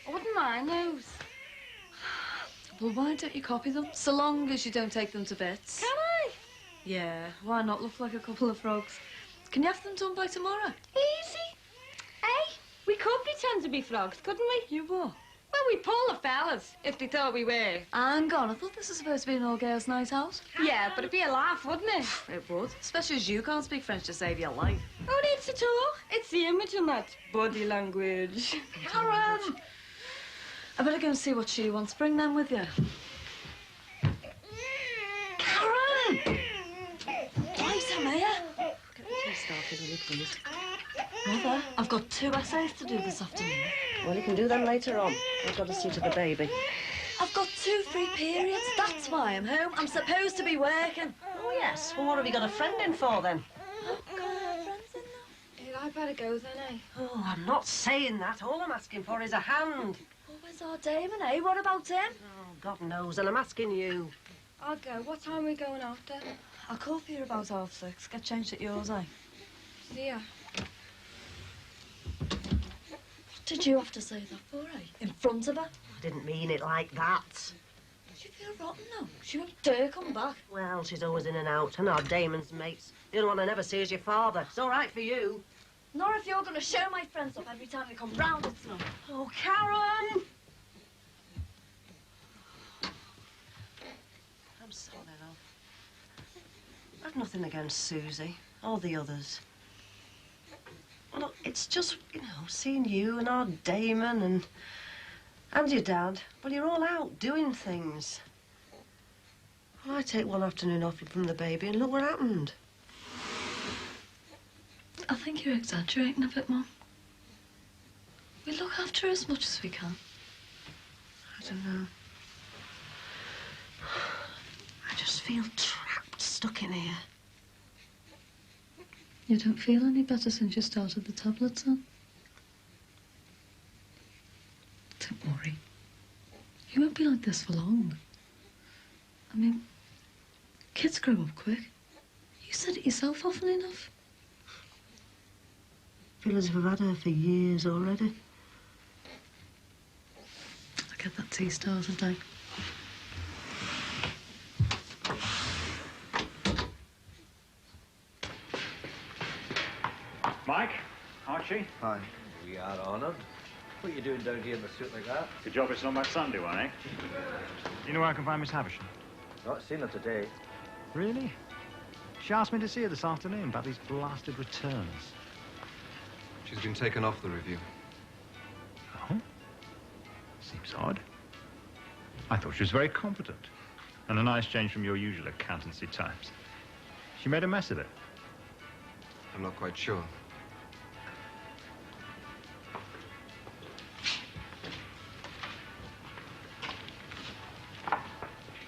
Speaker 18: I wouldn't mind those.
Speaker 3: Well, why don't you copy them? So long as you don't take them to bits.
Speaker 18: Can I?
Speaker 3: Yeah, why not look like a couple of frogs? Can you have them done by tomorrow?
Speaker 18: Easy. Hey, we could pretend to be frogs, couldn't we?
Speaker 3: You what?
Speaker 18: Well, we'd pull the fellas if they thought we were.
Speaker 3: Hang on, I thought this was supposed to be an all-girls night out.
Speaker 18: Yeah, but it'd be a laugh, wouldn't it?
Speaker 3: It would, especially as you can't speak French to save your life.
Speaker 18: Who needs to talk? It's the image and that body language.
Speaker 3: Karen! I better go and see what she wants. Bring them with you. Karen! Right, I'm here. Get the tea started, will you, please? Mother, I've got 2 essays to do this afternoon.
Speaker 6: Well, you can do them later on. I've got to see to the baby.
Speaker 3: I've got 2 free periods. That's why I'm home. I'm supposed to be working.
Speaker 6: Oh, yes. Well, what have you got a friend in for, then?
Speaker 18: I'd better go then, eh?
Speaker 6: Oh, I'm not saying that. All I'm asking for is a hand.
Speaker 3: Oh, where's our Damon, eh? What about him?
Speaker 6: Oh, God knows, and I'm asking you.
Speaker 18: I'll go. What time are we going out then?
Speaker 3: I'll call for you about 6:30. Get changed at yours, eh?
Speaker 18: See ya.
Speaker 3: What did you have to say that for, eh? In front of her?
Speaker 6: I didn't mean it like that.
Speaker 3: She feel rotten, though. She won't dare come back.
Speaker 6: Well, she's always in and out, and our Damon's mates. The only one I never see is your father. It's all right for you.
Speaker 3: Nor if you're going to show my friends up every time they come round, it's not.
Speaker 6: Oh, Karen! I'm sorry, love. I've nothing against Susie or the others. Well, look, it's just, you know, seeing you and our Damon and your dad. Well, you're all out doing things. Well, I take one afternoon off from the baby and look what happened.
Speaker 3: I think you're exaggerating a bit, Mum. We look after her as much as we can.
Speaker 6: I don't know. I just feel trapped, stuck in here.
Speaker 3: You don't feel any better since you started the tablets, huh? Don't worry. You won't be like this for long. I mean, kids grow up quick. You said it yourself often enough.
Speaker 6: I feel as if I've had her for years already.
Speaker 3: I'll get that tea started, eh?
Speaker 19: Mike, Archie.
Speaker 16: Hi.
Speaker 19: We are honoured.
Speaker 21: What are you doing down here in a suit like that?
Speaker 19: Good job it's not that Sunday one, eh? You know where I can find Miss Havisham?
Speaker 21: Not seen her today.
Speaker 19: Really? She asked me to see her this afternoon about these blasted returns.
Speaker 16: She's been taken off the review.
Speaker 19: Oh? Seems odd. I thought she was very competent. And a nice change from your usual accountancy types. She made a mess of it.
Speaker 16: I'm not quite sure.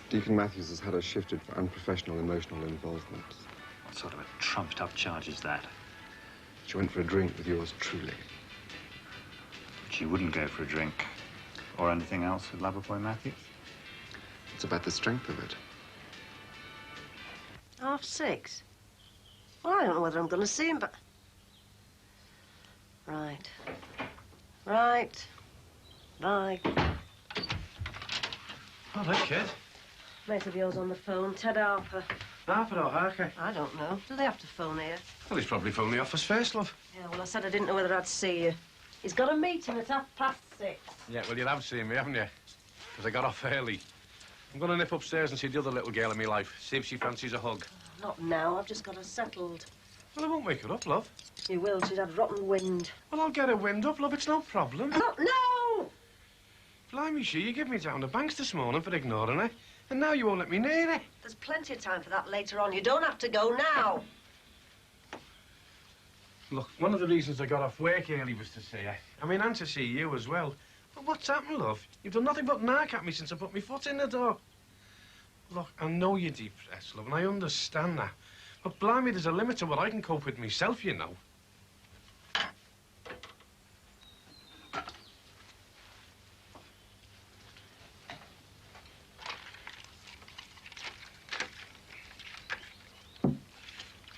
Speaker 16: Deacon Matthews has had her shifted for unprofessional emotional involvement.
Speaker 19: What sort of a trumped-up charge is that?
Speaker 16: She went for a drink with yours truly.
Speaker 19: She wouldn't go for a drink. Or anything else with Loverboy Matthews?
Speaker 16: It's about the strength of it.
Speaker 7: 6:30? Well, I don't know whether I'm going to see him, but... Right. Right.
Speaker 15: Hello, kid.
Speaker 7: Mate of yours on the phone, Ted Harper.
Speaker 15: Harper or Harker?
Speaker 7: I don't know. Do they have to phone here?
Speaker 15: Well, he's probably phoned the office first, love.
Speaker 7: Yeah, well, I said I didn't know whether I'd see you. He's got a meeting at 6:30.
Speaker 15: Yeah, well, you have seen me, haven't you? Because I got off early. I'm going to nip upstairs and see the other little girl in my life, see if she fancies a hug.
Speaker 7: Not now. I've just got her settled.
Speaker 15: Well, I won't wake her up, love.
Speaker 7: You will. She's had rotten wind.
Speaker 15: Well, I'll get her wind up, love. It's no problem.
Speaker 7: No!
Speaker 15: Blimey, you gave me down the banks this morning for ignoring her. And now you won't let me near her.
Speaker 7: There's plenty of time for that later on. You don't have to go now.
Speaker 15: Look, one of the reasons I got off work early was to see her. I mean, and to see you as well. But what's happened, love? You've done nothing but narc at me since I put my foot in the door. Look, I know you're depressed, love, and I understand that. But blimey, there's a limit to what I can cope with myself, you know.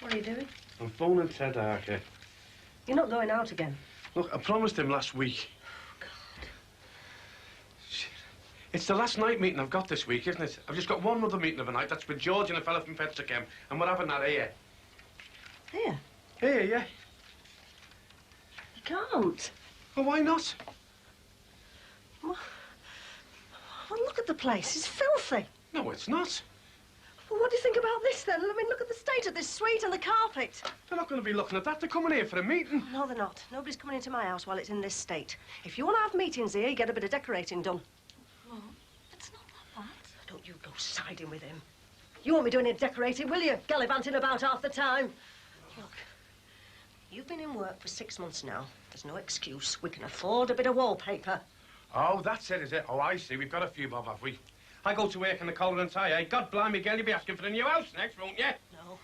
Speaker 7: What are you doing?
Speaker 15: I'm phoning Ted Harker.
Speaker 7: You're not going out again.
Speaker 15: Look, I promised him last week.
Speaker 7: Oh, God.
Speaker 15: Shit. It's the last night meeting I've got this week, isn't it? I've just got one other meeting of a night. That's with George and a fella from Petrochem. And we're having that here.
Speaker 7: Here?
Speaker 15: Here, yeah.
Speaker 7: You can't.
Speaker 15: Well, why not?
Speaker 7: Well, look at the place. It's filthy.
Speaker 15: No, it's not.
Speaker 7: Well, what do you think about this, then? I mean, look at the state of this suite and the carpet.
Speaker 15: They're not going to be looking at that. They're coming here for a meeting.
Speaker 7: No, they're not. Nobody's coming into my house while it's in this state. If you want to have meetings here, you get a bit of decorating done.
Speaker 3: Well, it's not that bad.
Speaker 7: Don't you go siding with him. You won't be doing any decorating, will you? Gallivanting about half the time. Look, you've been in work for 6 months now. There's no excuse. We can afford a bit of wallpaper.
Speaker 15: Oh, that's it, is it? Oh, I see. We've got a few bob, have we? I go to work in the collar and tie, eh? God blimey, girl, you'll be asking for a new house next, won't you?
Speaker 7: No.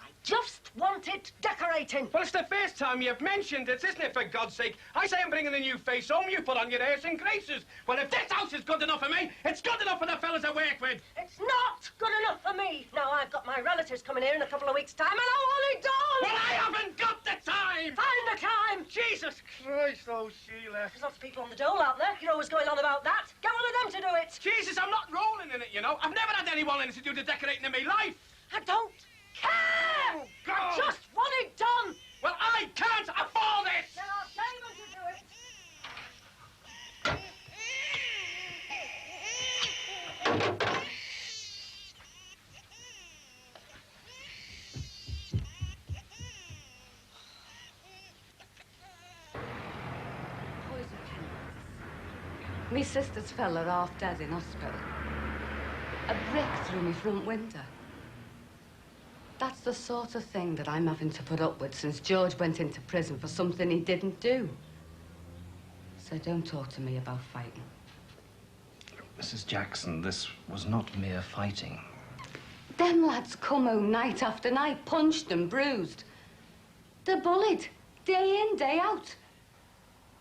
Speaker 7: I just want it decorating.
Speaker 15: Well, it's the first time you've mentioned it, isn't it, for God's sake? I say I'm bringing a new face home, you put on your airs and graces. Well, if this house is good enough for me, it's good enough for the fellas I work with.
Speaker 7: It's not good enough for me. Now, I've got my relatives coming here in a couple of weeks' time, and I want it done.
Speaker 15: Well, I haven't got the time.
Speaker 7: Find the time.
Speaker 15: Jesus Christ, oh, Sheila.
Speaker 7: There's lots of people on the dole out there. You're always going on about that. Get one of them to do it.
Speaker 15: Jesus, I'm not rolling in it, you know. I've never had anyone in it to do the decorating in my life.
Speaker 7: I don't care.
Speaker 15: Oh, God.
Speaker 7: I just want it done.
Speaker 15: Well, I can't afford it.
Speaker 7: Then I'll tell you to do it.
Speaker 3: Me sister's fell her half dead in hospital. A brick through me front window. That's the sort of thing that I'm having to put up with since George went into prison for something he didn't do. So don't talk to me about fighting.
Speaker 9: Mrs. Jackson, this was not mere fighting.
Speaker 3: Them lads come home night after night, punched and bruised. They're bullied, day in, day out.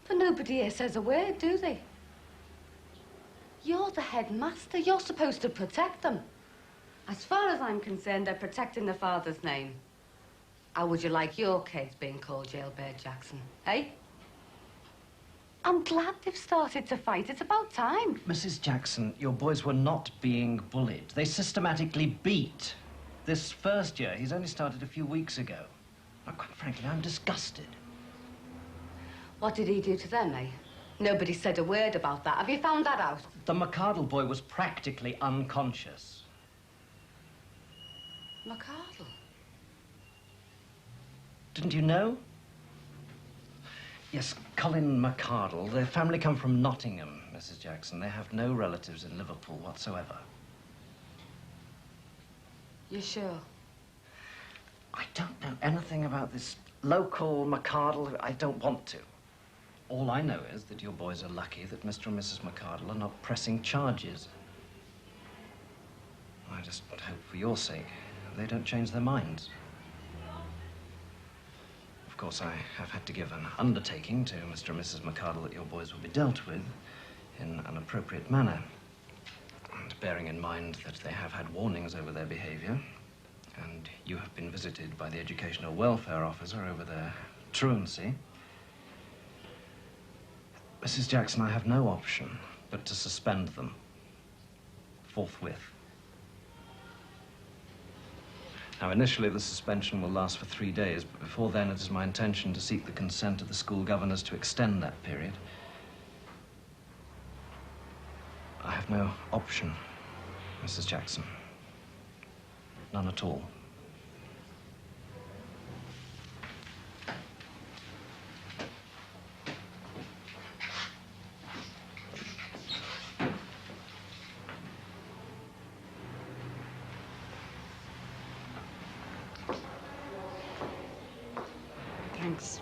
Speaker 3: But nobody here says a word, do they? You're the headmaster. You're supposed to protect them. As far as I'm concerned, they're protecting their father's name. How would you like your kids being called Jailbird Jackson, eh? I'm glad they've started to fight. It's about time.
Speaker 9: Mrs. Jackson, your boys were not being bullied. They systematically beat. This first year, he's only started a few weeks ago. Now, quite frankly, I'm disgusted.
Speaker 3: What did he do to them, eh? Nobody said a word about that. Have you found that out?
Speaker 9: The McCardle boy was practically unconscious.
Speaker 3: McCardle?
Speaker 9: Didn't you know? Yes, Colin McCardle. Their family come from Nottingham, Mrs. Jackson. They have no relatives in Liverpool whatsoever.
Speaker 3: You sure?
Speaker 9: I don't know anything about this local McCardle. I don't want to. All I know is that your boys are lucky that Mr. and Mrs. McCardle are not pressing charges. I just hope for your sake they don't change their minds. Of course, I have had to give an undertaking to Mr. and Mrs. McCardle that your boys will be dealt with in an appropriate manner. And bearing in mind that they have had warnings over their behavior, And you have been visited by the educational welfare officer over there, truancy. Mrs. Jackson, I have no option but to suspend them forthwith. Now, initially, the suspension will last for 3 days, but before then, it is my intention to seek the consent of the school governors to extend that period. I have no option, Mrs. Jackson. None at all.
Speaker 23: Thanks.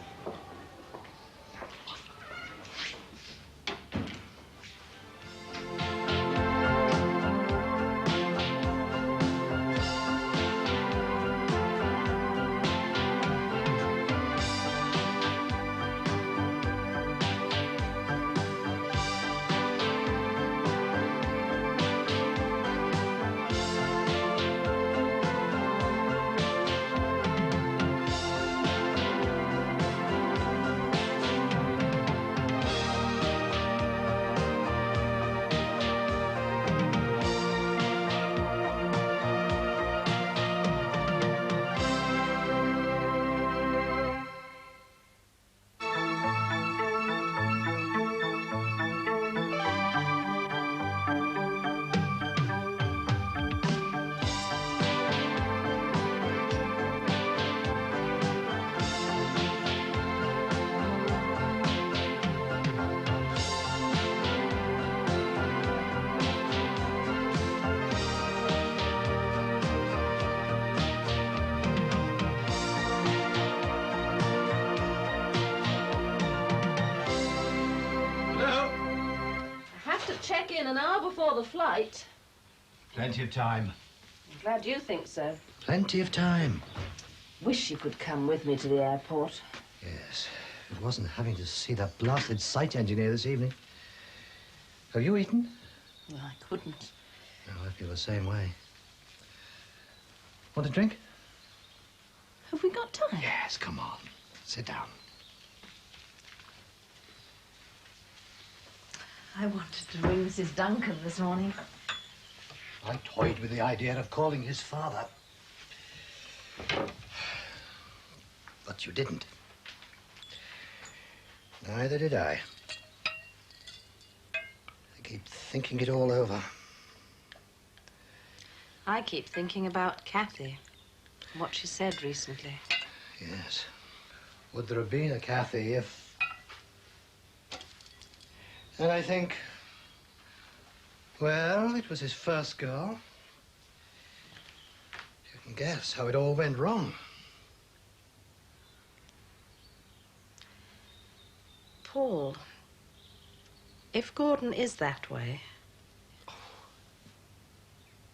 Speaker 6: Check in an hour before the flight.
Speaker 14: Plenty of time.
Speaker 6: I'm glad you think so.
Speaker 14: Plenty of time.
Speaker 6: Wish you could come with me to the airport.
Speaker 14: Yes. If it wasn't having to see that blasted site engineer this evening. Have you eaten?
Speaker 6: Well, I couldn't.
Speaker 14: No, I feel the same way. Want a drink?
Speaker 6: Have we got time?
Speaker 14: Yes, come on. Sit down.
Speaker 6: I wanted to ring Mrs. Duncan this morning.
Speaker 14: I toyed with the idea of calling his father. But you didn't. Neither did I. I keep thinking it all over.
Speaker 6: I keep thinking about Kathy, and what she said recently.
Speaker 14: Yes. Would there have been a Kathy if... And I think, well, it was his first girl. You can guess how it all went wrong.
Speaker 6: Paul, if Gordon is that way,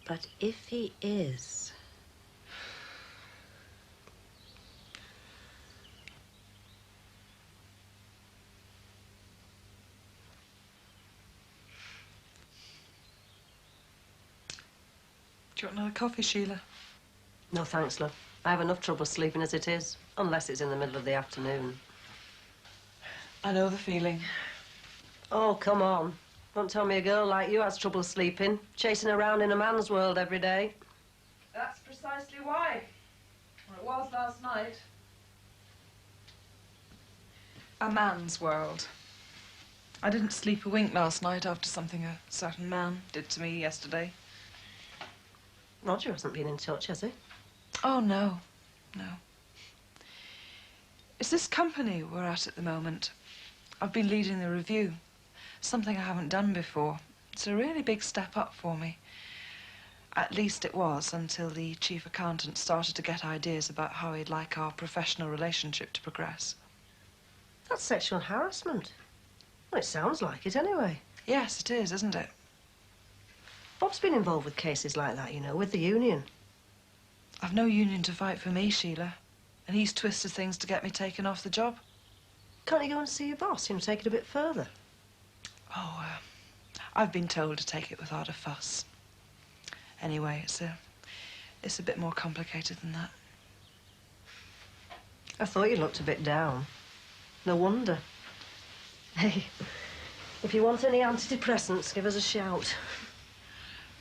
Speaker 6: but if he is...
Speaker 8: Do you want another coffee, Sheila?
Speaker 7: No, thanks, love. I have enough trouble sleeping as it is, unless it's in the middle of the afternoon.
Speaker 8: I know the feeling.
Speaker 7: Oh, come on. Don't tell me a girl like you has trouble sleeping, chasing around in a man's world every day.
Speaker 8: That's precisely why. Well, it was last night. A man's world. I didn't sleep a wink last night after something a certain man did to me yesterday.
Speaker 7: Roger hasn't been in touch, has he?
Speaker 8: Oh, no. No. It's this company we're at the moment. I've been leading the review. Something I haven't done before. It's a really big step up for me. At least it was until the chief accountant started to get ideas about how he'd like our professional relationship to progress.
Speaker 7: That's sexual harassment. Well, it sounds like it anyway.
Speaker 8: Yes, it is, isn't it?
Speaker 7: Bob's been involved with cases like that, you know, with the union.
Speaker 8: I've no union to fight for me, Sheila. And he's twisted things to get me taken off the job.
Speaker 7: Can't you go and see your boss, you know, take it a bit further?
Speaker 8: Oh, I've been told to take it without a fuss. Anyway, it's a It's a bit more complicated than that.
Speaker 7: I thought you looked a bit down. No wonder. Hey, if you want any antidepressants, give us a shout.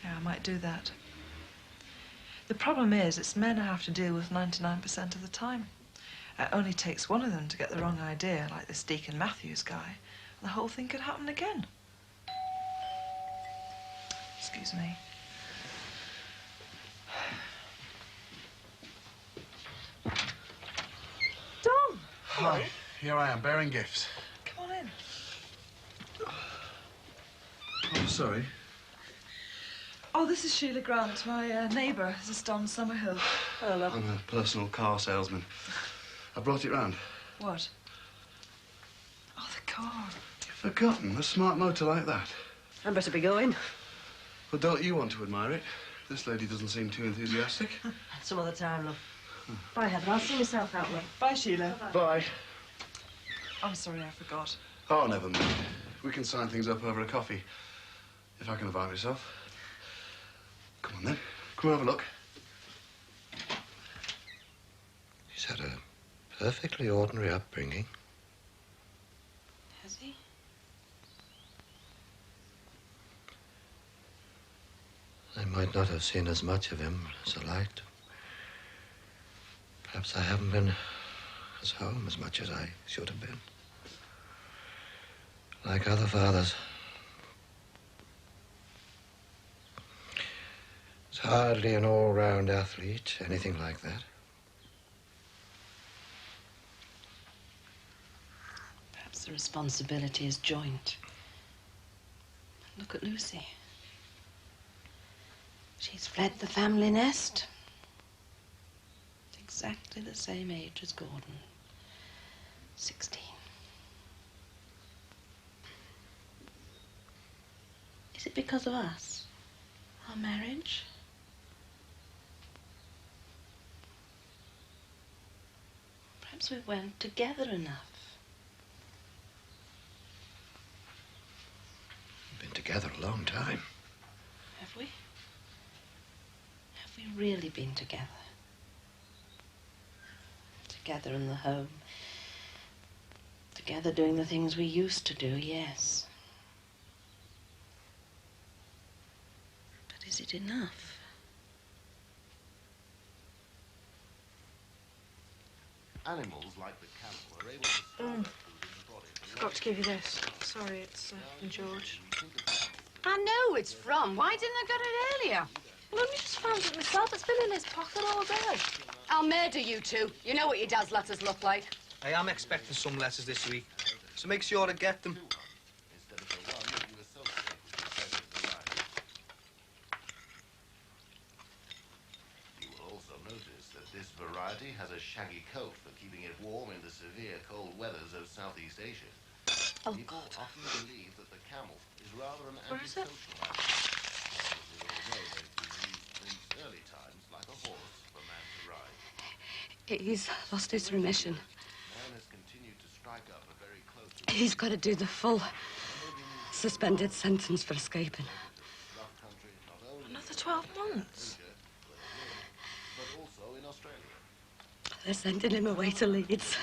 Speaker 8: Yeah, I might do that. The problem is, it's men I have to deal with 99% of the time. It only takes one of them to get the wrong idea, like this Deacon Matthews guy, and the whole thing could happen again. Excuse me.
Speaker 7: Don!
Speaker 4: Hi, here I am, bearing gifts.
Speaker 8: Come on in.
Speaker 4: Oh, sorry.
Speaker 8: Oh, this is Sheila Grant, my neighbour. This is Don Summerhill.
Speaker 7: Hello.
Speaker 4: I'm a personal car salesman. I brought it round.
Speaker 8: What? Oh, the car.
Speaker 4: You've forgotten a smart motor like that.
Speaker 7: I'd better be going.
Speaker 4: Well, don't you want to admire it? This lady doesn't seem too enthusiastic.
Speaker 7: Some other time, love. Bye, Heather. I'll see myself out, love.
Speaker 8: Bye, Sheila.
Speaker 4: Bye.
Speaker 8: I'm sorry, I forgot.
Speaker 4: Oh, never mind. We can sign things up over a coffee, if I can invite myself. Come on, then. Come have a look.
Speaker 14: He's had a perfectly ordinary upbringing.
Speaker 6: Has he?
Speaker 14: I might not have seen as much of him as I liked. Perhaps I haven't been as home as much as I should have been. Like other fathers. He's hardly an all-round athlete, anything like that.
Speaker 6: Perhaps the responsibility is joint. Look at Lucy. She's fled the family nest. Exactly the same age as Gordon. 16. Is it because of us? Our marriage? Perhaps we weren't together enough.
Speaker 14: We've been together a long time.
Speaker 6: Have we? Have we really been together? Together in the home. Together doing the things we used to do, yes. But is it enough?
Speaker 20: Animals like the camel are able to store their food in the body.
Speaker 18: Forgot to give you this. Sorry, it's from George.
Speaker 22: I know it's from. Why didn't I get it earlier?
Speaker 18: Well, I only just found it myself. It's been in his pocket all day.
Speaker 22: I'll murder you two. You know what your dad's letters look like.
Speaker 2: I am expecting some letters this week, so make sure to get them.
Speaker 20: You will also notice that this variety has a shaggy coat for keeping it warm in the severe cold weathers of Southeast Asia.
Speaker 22: Oh,
Speaker 20: People
Speaker 22: God.
Speaker 20: often believe that the camel is rather an
Speaker 22: Where is it?
Speaker 20: antisocial animal. Although they've been used since early times like a horse for man to ride.
Speaker 22: He's lost his remission.
Speaker 20: Man has continued to strike up a very close...
Speaker 22: He's got to do the full suspended sentence for escaping.
Speaker 18: Another 12 months.
Speaker 20: But also in Australia.
Speaker 22: They're sending him away to Leeds.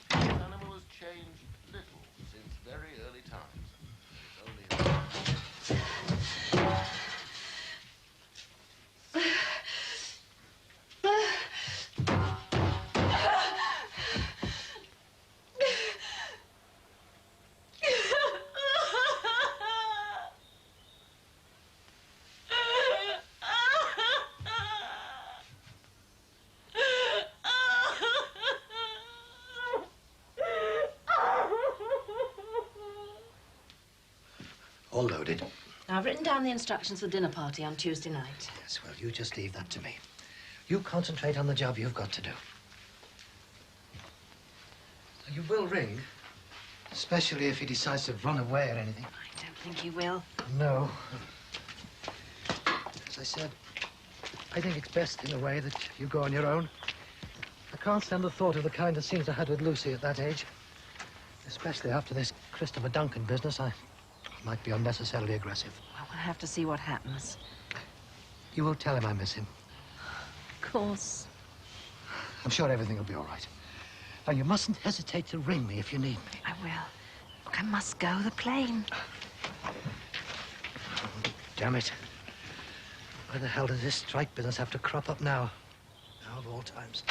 Speaker 20: The animal has changed little since very early times. It's only...
Speaker 14: All loaded.
Speaker 6: I've written down the instructions for the dinner party on Tuesday night.
Speaker 14: Yes, well, you just leave that to me. You concentrate on the job you've got to do. You will ring, especially if he decides to run away or anything.
Speaker 6: I don't think he will.
Speaker 14: No. As I said, I think it's best in a way that you go on your own. I can't stand the thought of the kind of scenes I had with Lucy at that age. Especially after this Christopher Duncan business, I might be unnecessarily aggressive.
Speaker 6: Well, we'll have to see what happens.
Speaker 14: You will tell him I miss him.
Speaker 6: Of course.
Speaker 14: I'm sure everything will be all right. Now, you mustn't hesitate to ring me if you need me.
Speaker 6: I will. Look, I must go. The plane.
Speaker 14: Damn it. Why the hell does this strike business have to crop up now? Now of all times.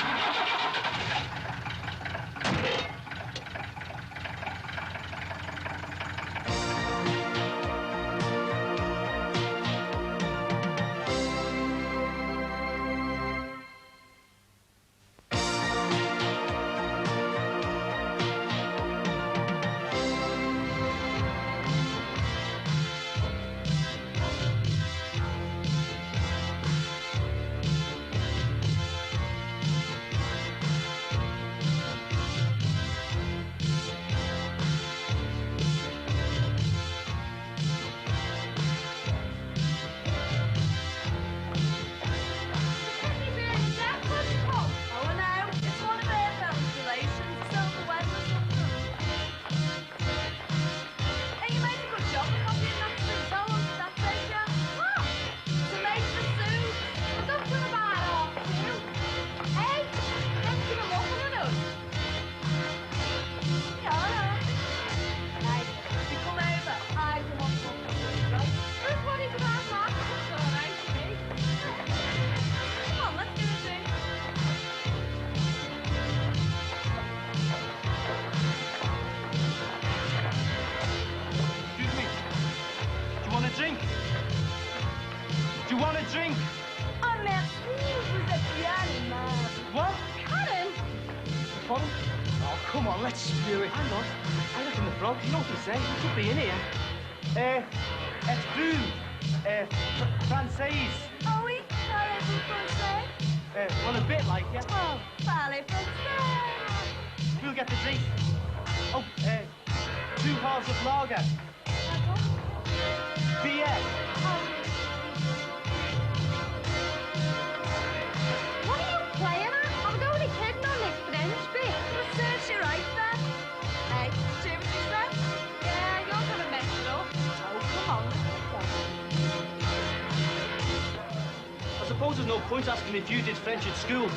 Speaker 21: I suppose there's no point asking if you did French at school.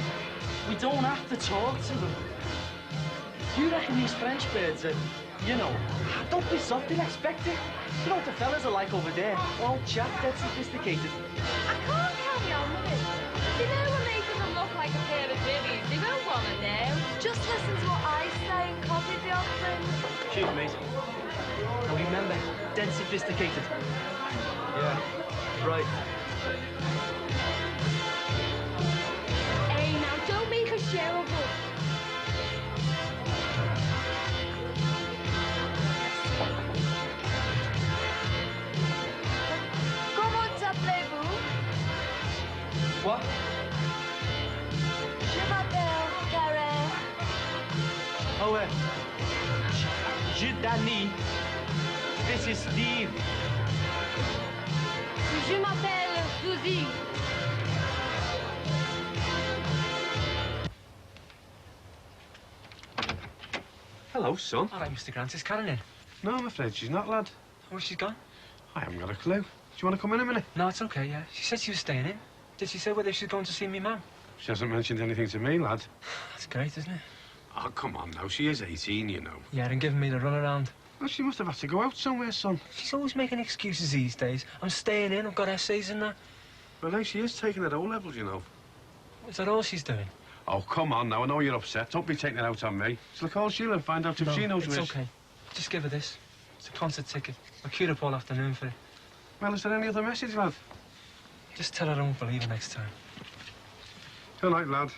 Speaker 21: We don't have to talk to them. You reckon these French birds are, you know, don't be soft, they'll expect it. You know what the fellas are like over there? All chat, dead sophisticated.
Speaker 18: I can't carry on with it. You know we're making them look like a pair of bibbies. They won't want to know. Just listen to what I say and copy the offering.
Speaker 21: Shoot, mate. Now remember, dead sophisticated. Yeah, right.
Speaker 18: Hey, now don't make a show of it. Comment appelez-vous?
Speaker 21: What?
Speaker 18: Je m'appelle Karen.
Speaker 21: Oh, je Danny. This is Steve.
Speaker 18: Je m'appelle Suzy.
Speaker 15: Hello, son.
Speaker 21: All right, Mr. Grant, is Karen in?
Speaker 15: No, I'm afraid she's not, lad.
Speaker 21: Where's she gone?
Speaker 15: I haven't got a clue. Do you want to come in a minute?
Speaker 21: No, it's okay, yeah. She said she was staying in. Did she say whether she's going to see me mum?
Speaker 15: She hasn't mentioned anything to me, lad.
Speaker 21: That's great, isn't it?
Speaker 15: Oh, come on now. She is 18, you know.
Speaker 21: Yeah, and giving me the runaround.
Speaker 15: Well, she must have had to go out somewhere, son.
Speaker 21: She's always making excuses these days. I'm staying in, I've got essays and that.
Speaker 15: Well, now she is taking it O-levels, you know.
Speaker 21: Is that all she's doing?
Speaker 15: Oh, come on now. I know you're upset. Don't be taking it out on me. Shall I call Sheila and find out if she knows
Speaker 21: it's
Speaker 15: where
Speaker 21: okay. Just give her this. It's a concert ticket. I'll queued up all afternoon for it.
Speaker 15: Well, is there any other message, lad?
Speaker 21: Just tell her I won't believe her next time.
Speaker 15: Good night, lad.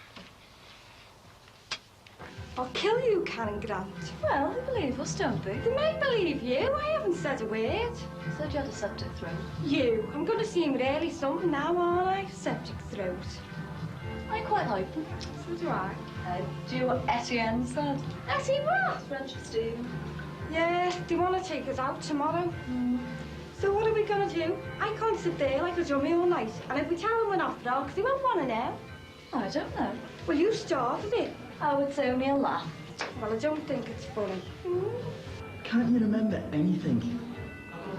Speaker 18: I'll kill you, Karen Grant.
Speaker 3: Well, they believe us, don't they?
Speaker 18: They might believe you. I haven't said a word.
Speaker 3: Said you had a septic throat.
Speaker 18: You. I'm going to seem really something now, aren't I? Septic throat.
Speaker 3: I quite like them.
Speaker 18: So do I.
Speaker 3: Do you know what Etienne said?
Speaker 18: Ettie what?
Speaker 3: French for Stephen.
Speaker 18: Yeah, they want to take us out tomorrow. So what are we going to do? I can't sit there like a dummy all night. And if we tell them we're not frogs, they won't want to know.
Speaker 3: I don't know.
Speaker 18: Well, you started it.
Speaker 3: Oh, it's only a laugh.
Speaker 18: Well, I don't think it's funny.
Speaker 11: Can't you remember anything?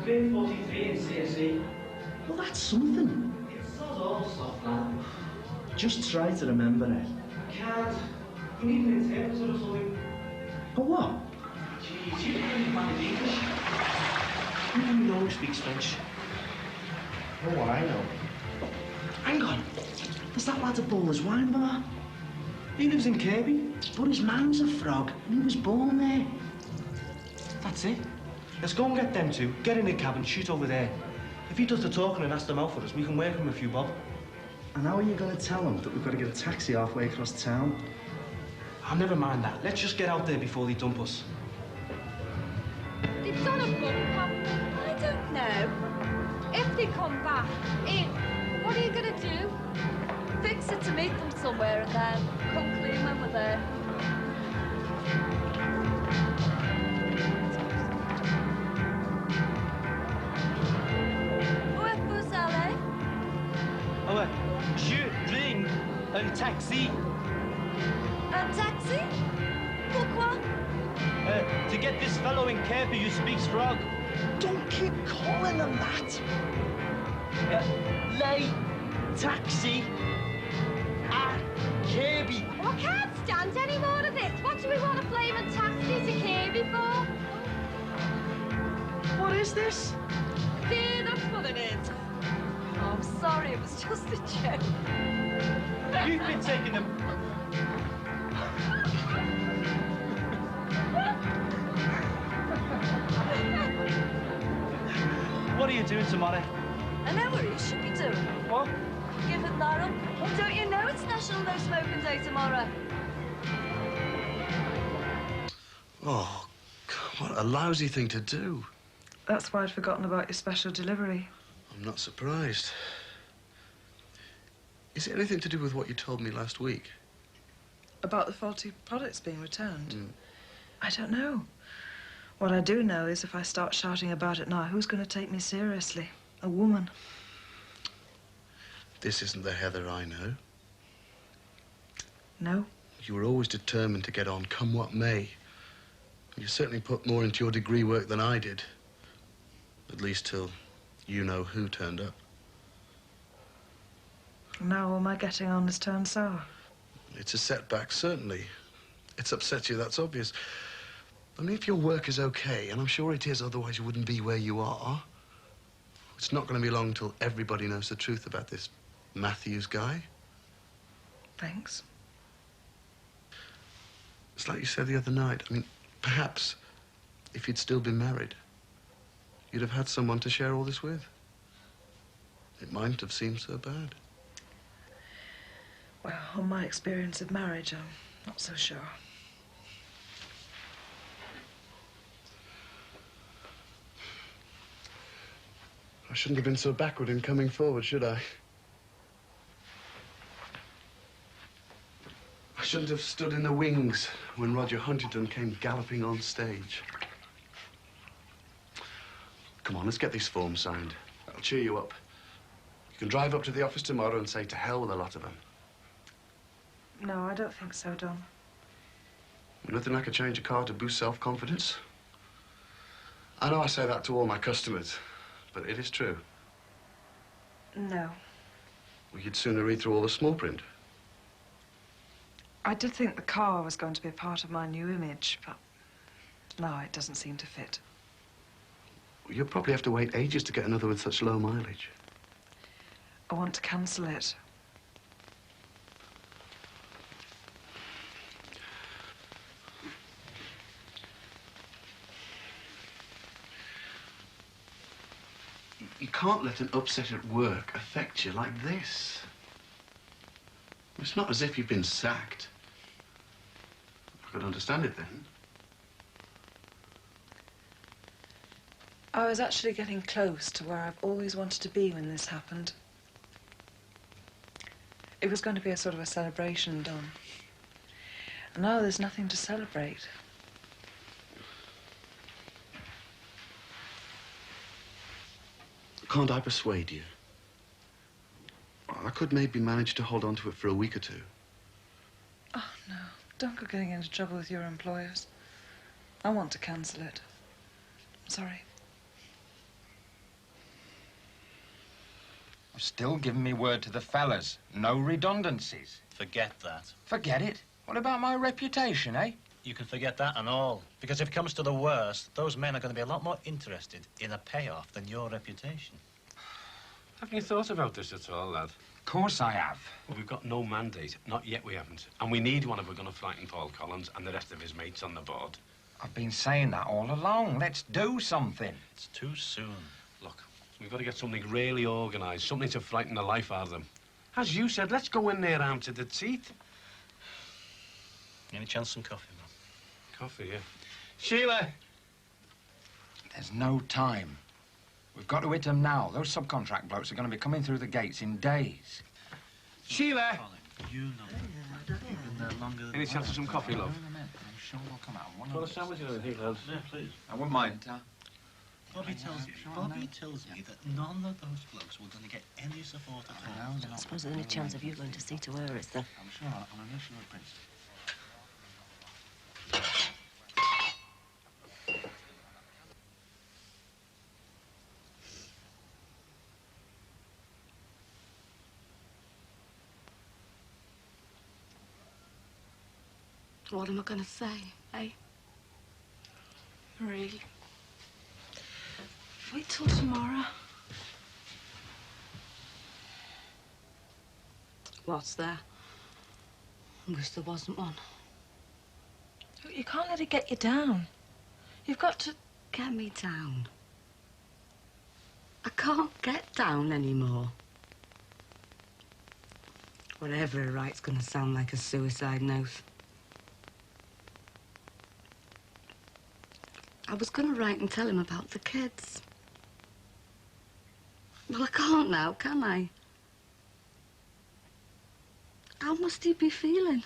Speaker 21: grade 43 in CSE.
Speaker 11: Well, that's something.
Speaker 21: It's not all soft, lad.
Speaker 11: Just try to remember it.
Speaker 21: I can't. You need an interpreter or something.
Speaker 11: For what?
Speaker 21: Jeez, you don't even manage English. Who do you know who speaks French?
Speaker 11: Oh, I know. Hang on. There's that lad at Bowler's Wine Bar.
Speaker 21: He lives in Kirby.
Speaker 11: But his man's a frog, and he was born there.
Speaker 21: That's it. Let's go and get them two. Get in the cab and shoot over there. If he does the talking and asks them out for us, we can work him a few bob.
Speaker 11: And how are you going to tell him that we've got to get a taxi halfway across town?
Speaker 21: Oh, never mind that. Let's just get out there before they dump us.
Speaker 18: They've done a book, haven't they? I don't know. If they come back in, what are you going to do?
Speaker 3: Fix it to meet them somewhere and then come clean when we're there. Où est-vous allez?
Speaker 21: Oh, je ring un taxi.
Speaker 3: Un taxi? Pourquoi?
Speaker 21: To get this fellow in Kirby who speaks frog.
Speaker 11: Don't keep calling them that.
Speaker 21: Lay taxi at Kirby.
Speaker 18: Oh, I can't stand any more of this. What do we want to blame a taxi to Kirby for?
Speaker 21: What is this?
Speaker 3: Yeah, that's what it is. Oh, I'm sorry, it was just a joke.
Speaker 21: You've been taking them. What are you doing tomorrow?
Speaker 3: I know what you should be doing.
Speaker 21: What?
Speaker 3: Giving that up. Don't you know it's National No Smoking Day tomorrow?
Speaker 4: Oh, what a lousy thing to do.
Speaker 8: That's why I'd forgotten about your special delivery.
Speaker 4: I'm not surprised. Is it anything to do with what you told me last week?
Speaker 8: About the faulty products being returned?
Speaker 4: Mm.
Speaker 8: I don't know. What I do know is if I start shouting about it now, who's going to take me seriously? A woman.
Speaker 4: This isn't the Heather I know.
Speaker 8: No?
Speaker 4: You were always determined to get on, come what may. You certainly put more into your degree work than I did. At least till you know who turned up.
Speaker 8: Now all my getting on has turned sour.
Speaker 4: It's a setback, certainly. It's upset you, that's obvious. I mean, if your work is okay, and I'm sure it is, otherwise you wouldn't be where you are, it's not going to be long till everybody knows the truth about this Matthews guy.
Speaker 8: Thanks.
Speaker 4: It's like you said the other night. I mean, perhaps if you'd still been married, you'd have had someone to share all this with. It mightn't have seemed so bad.
Speaker 8: Well, on my experience of marriage, I'm not so sure.
Speaker 4: I shouldn't have been so backward in coming forward, should I? I shouldn't have stood in the wings when Roger Huntington came galloping on stage. Come on, let's get these forms signed. That'll cheer you up. You can drive up to the office tomorrow and say to hell with a lot of them.
Speaker 8: No, I don't think so, Don.
Speaker 4: Nothing like a change of car to boost self-confidence. I know I say that to all my customers, but it is true.
Speaker 8: No.
Speaker 4: Well, you'd sooner read through all the small print.
Speaker 8: I did think the car was going to be a part of my new image, but no, it doesn't seem to fit.
Speaker 4: Well, you'll probably have to wait ages to get another with such low mileage.
Speaker 8: I want to cancel it.
Speaker 4: You can't let an upset at work affect you like this. It's not as if you've been sacked. I could understand it then.
Speaker 8: I was actually getting close to where I've always wanted to be when this happened. It was going to be a sort of a celebration, Don. And now there's nothing to celebrate.
Speaker 4: Can't I persuade you? I could maybe manage to hold on to it for a week or two.
Speaker 8: Oh, no. Don't go getting into trouble with your employers. I want to cancel it. I'm sorry.
Speaker 10: I've still given me word to the fellas. No redundancies.
Speaker 12: Forget that.
Speaker 10: Forget it? What about my reputation, eh?
Speaker 12: You can forget that and all. Because if it comes to the worst, those men are going to be a lot more interested in a payoff than your reputation.
Speaker 15: Haven't you thought about this at all, lad?
Speaker 10: Of course I have.
Speaker 15: Well, we've got no mandate. Not yet we haven't. And we need one if we're going to frighten Paul Collins and the rest of his mates on the board.
Speaker 10: I've been saying that all along. Let's do something.
Speaker 12: It's too soon.
Speaker 15: Look, we've got to get something really organised, something to frighten the life out of them. As you said, let's go in there armed to the teeth.
Speaker 12: Any chance some coffee, man?
Speaker 15: Coffee, yeah. Sheila!
Speaker 10: There's no time. We've got to hit them now. Those subcontract blokes are going to be coming through the gates in days.
Speaker 15: Sheila!
Speaker 12: You know you've been there longer than...
Speaker 15: Any chance of some coffee, love?
Speaker 10: I'm sure we'll come out.
Speaker 15: Well, a sandwich or anything, lads?
Speaker 12: Yeah, please.
Speaker 10: I wouldn't mind.
Speaker 12: Bobby tells me that none of those blokes were going to get any support at all.
Speaker 7: I suppose the only chance of you going to see to her is the...
Speaker 11: I'm sure on a national principle.
Speaker 22: What am I going to say, eh?
Speaker 6: Really? Wait till tomorrow.
Speaker 22: What's there? I wish there wasn't one.
Speaker 6: You can't let it get you down. You've got to...
Speaker 22: Get me down. I can't get down anymore. Whatever I write's going to sound like a suicide note. I was going to write and tell him about the kids. Well, I can't now, can I? How must he be feeling?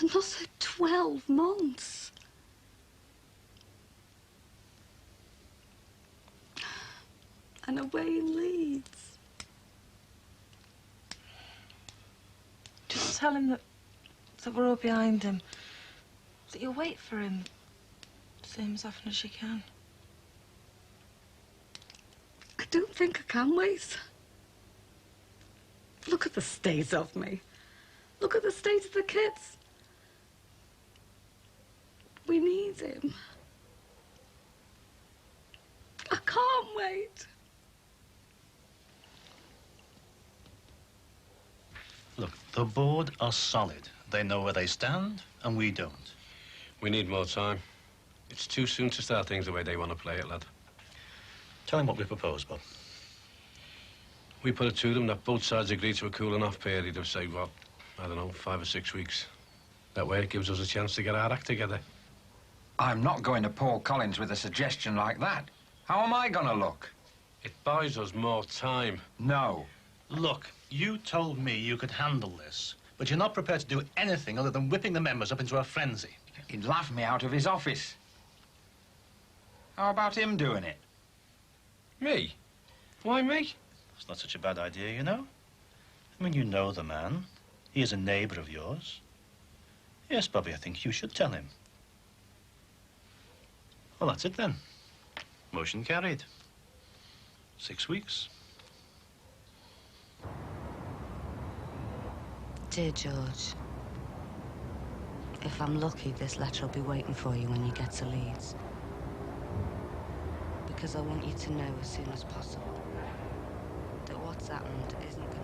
Speaker 22: Another 12 months. And away in Leeds.
Speaker 6: Just tell him that we're all behind him. That you'll wait for him. Same as often as you can.
Speaker 22: I don't think I can wait. Look at the state of me. Look at the state of the kids. We need him. I can't wait.
Speaker 12: Look, the board are solid. They know where they stand, and we don't.
Speaker 15: We need more time. It's too soon to start things the way they want to play it, lad.
Speaker 12: Tell him what we propose, Bob.
Speaker 15: We put it to them that both sides agree to a cooling-off period of, say, what, I don't know, 5 or 6 weeks. That way it gives us a chance to get our act together.
Speaker 10: I'm not going to Paul Collins with a suggestion like that. How am I going to look?
Speaker 15: It buys us more time.
Speaker 10: No.
Speaker 12: Look, you told me you could handle this, but you're not prepared to do anything other than whipping the members up into a frenzy.
Speaker 10: He'd laugh me out of his office. How about him doing it?
Speaker 15: Me? Why me?
Speaker 12: It's not such a bad idea, you know. I mean, you know the man. He is a neighbour of yours. Yes, Bobby, I think you should tell him. Well, that's it then. Motion carried. 6 weeks.
Speaker 22: Dear George, if I'm lucky, this letter will be waiting for you when you get to Leeds. Because I want you to know as soon as possible that what's happened isn't going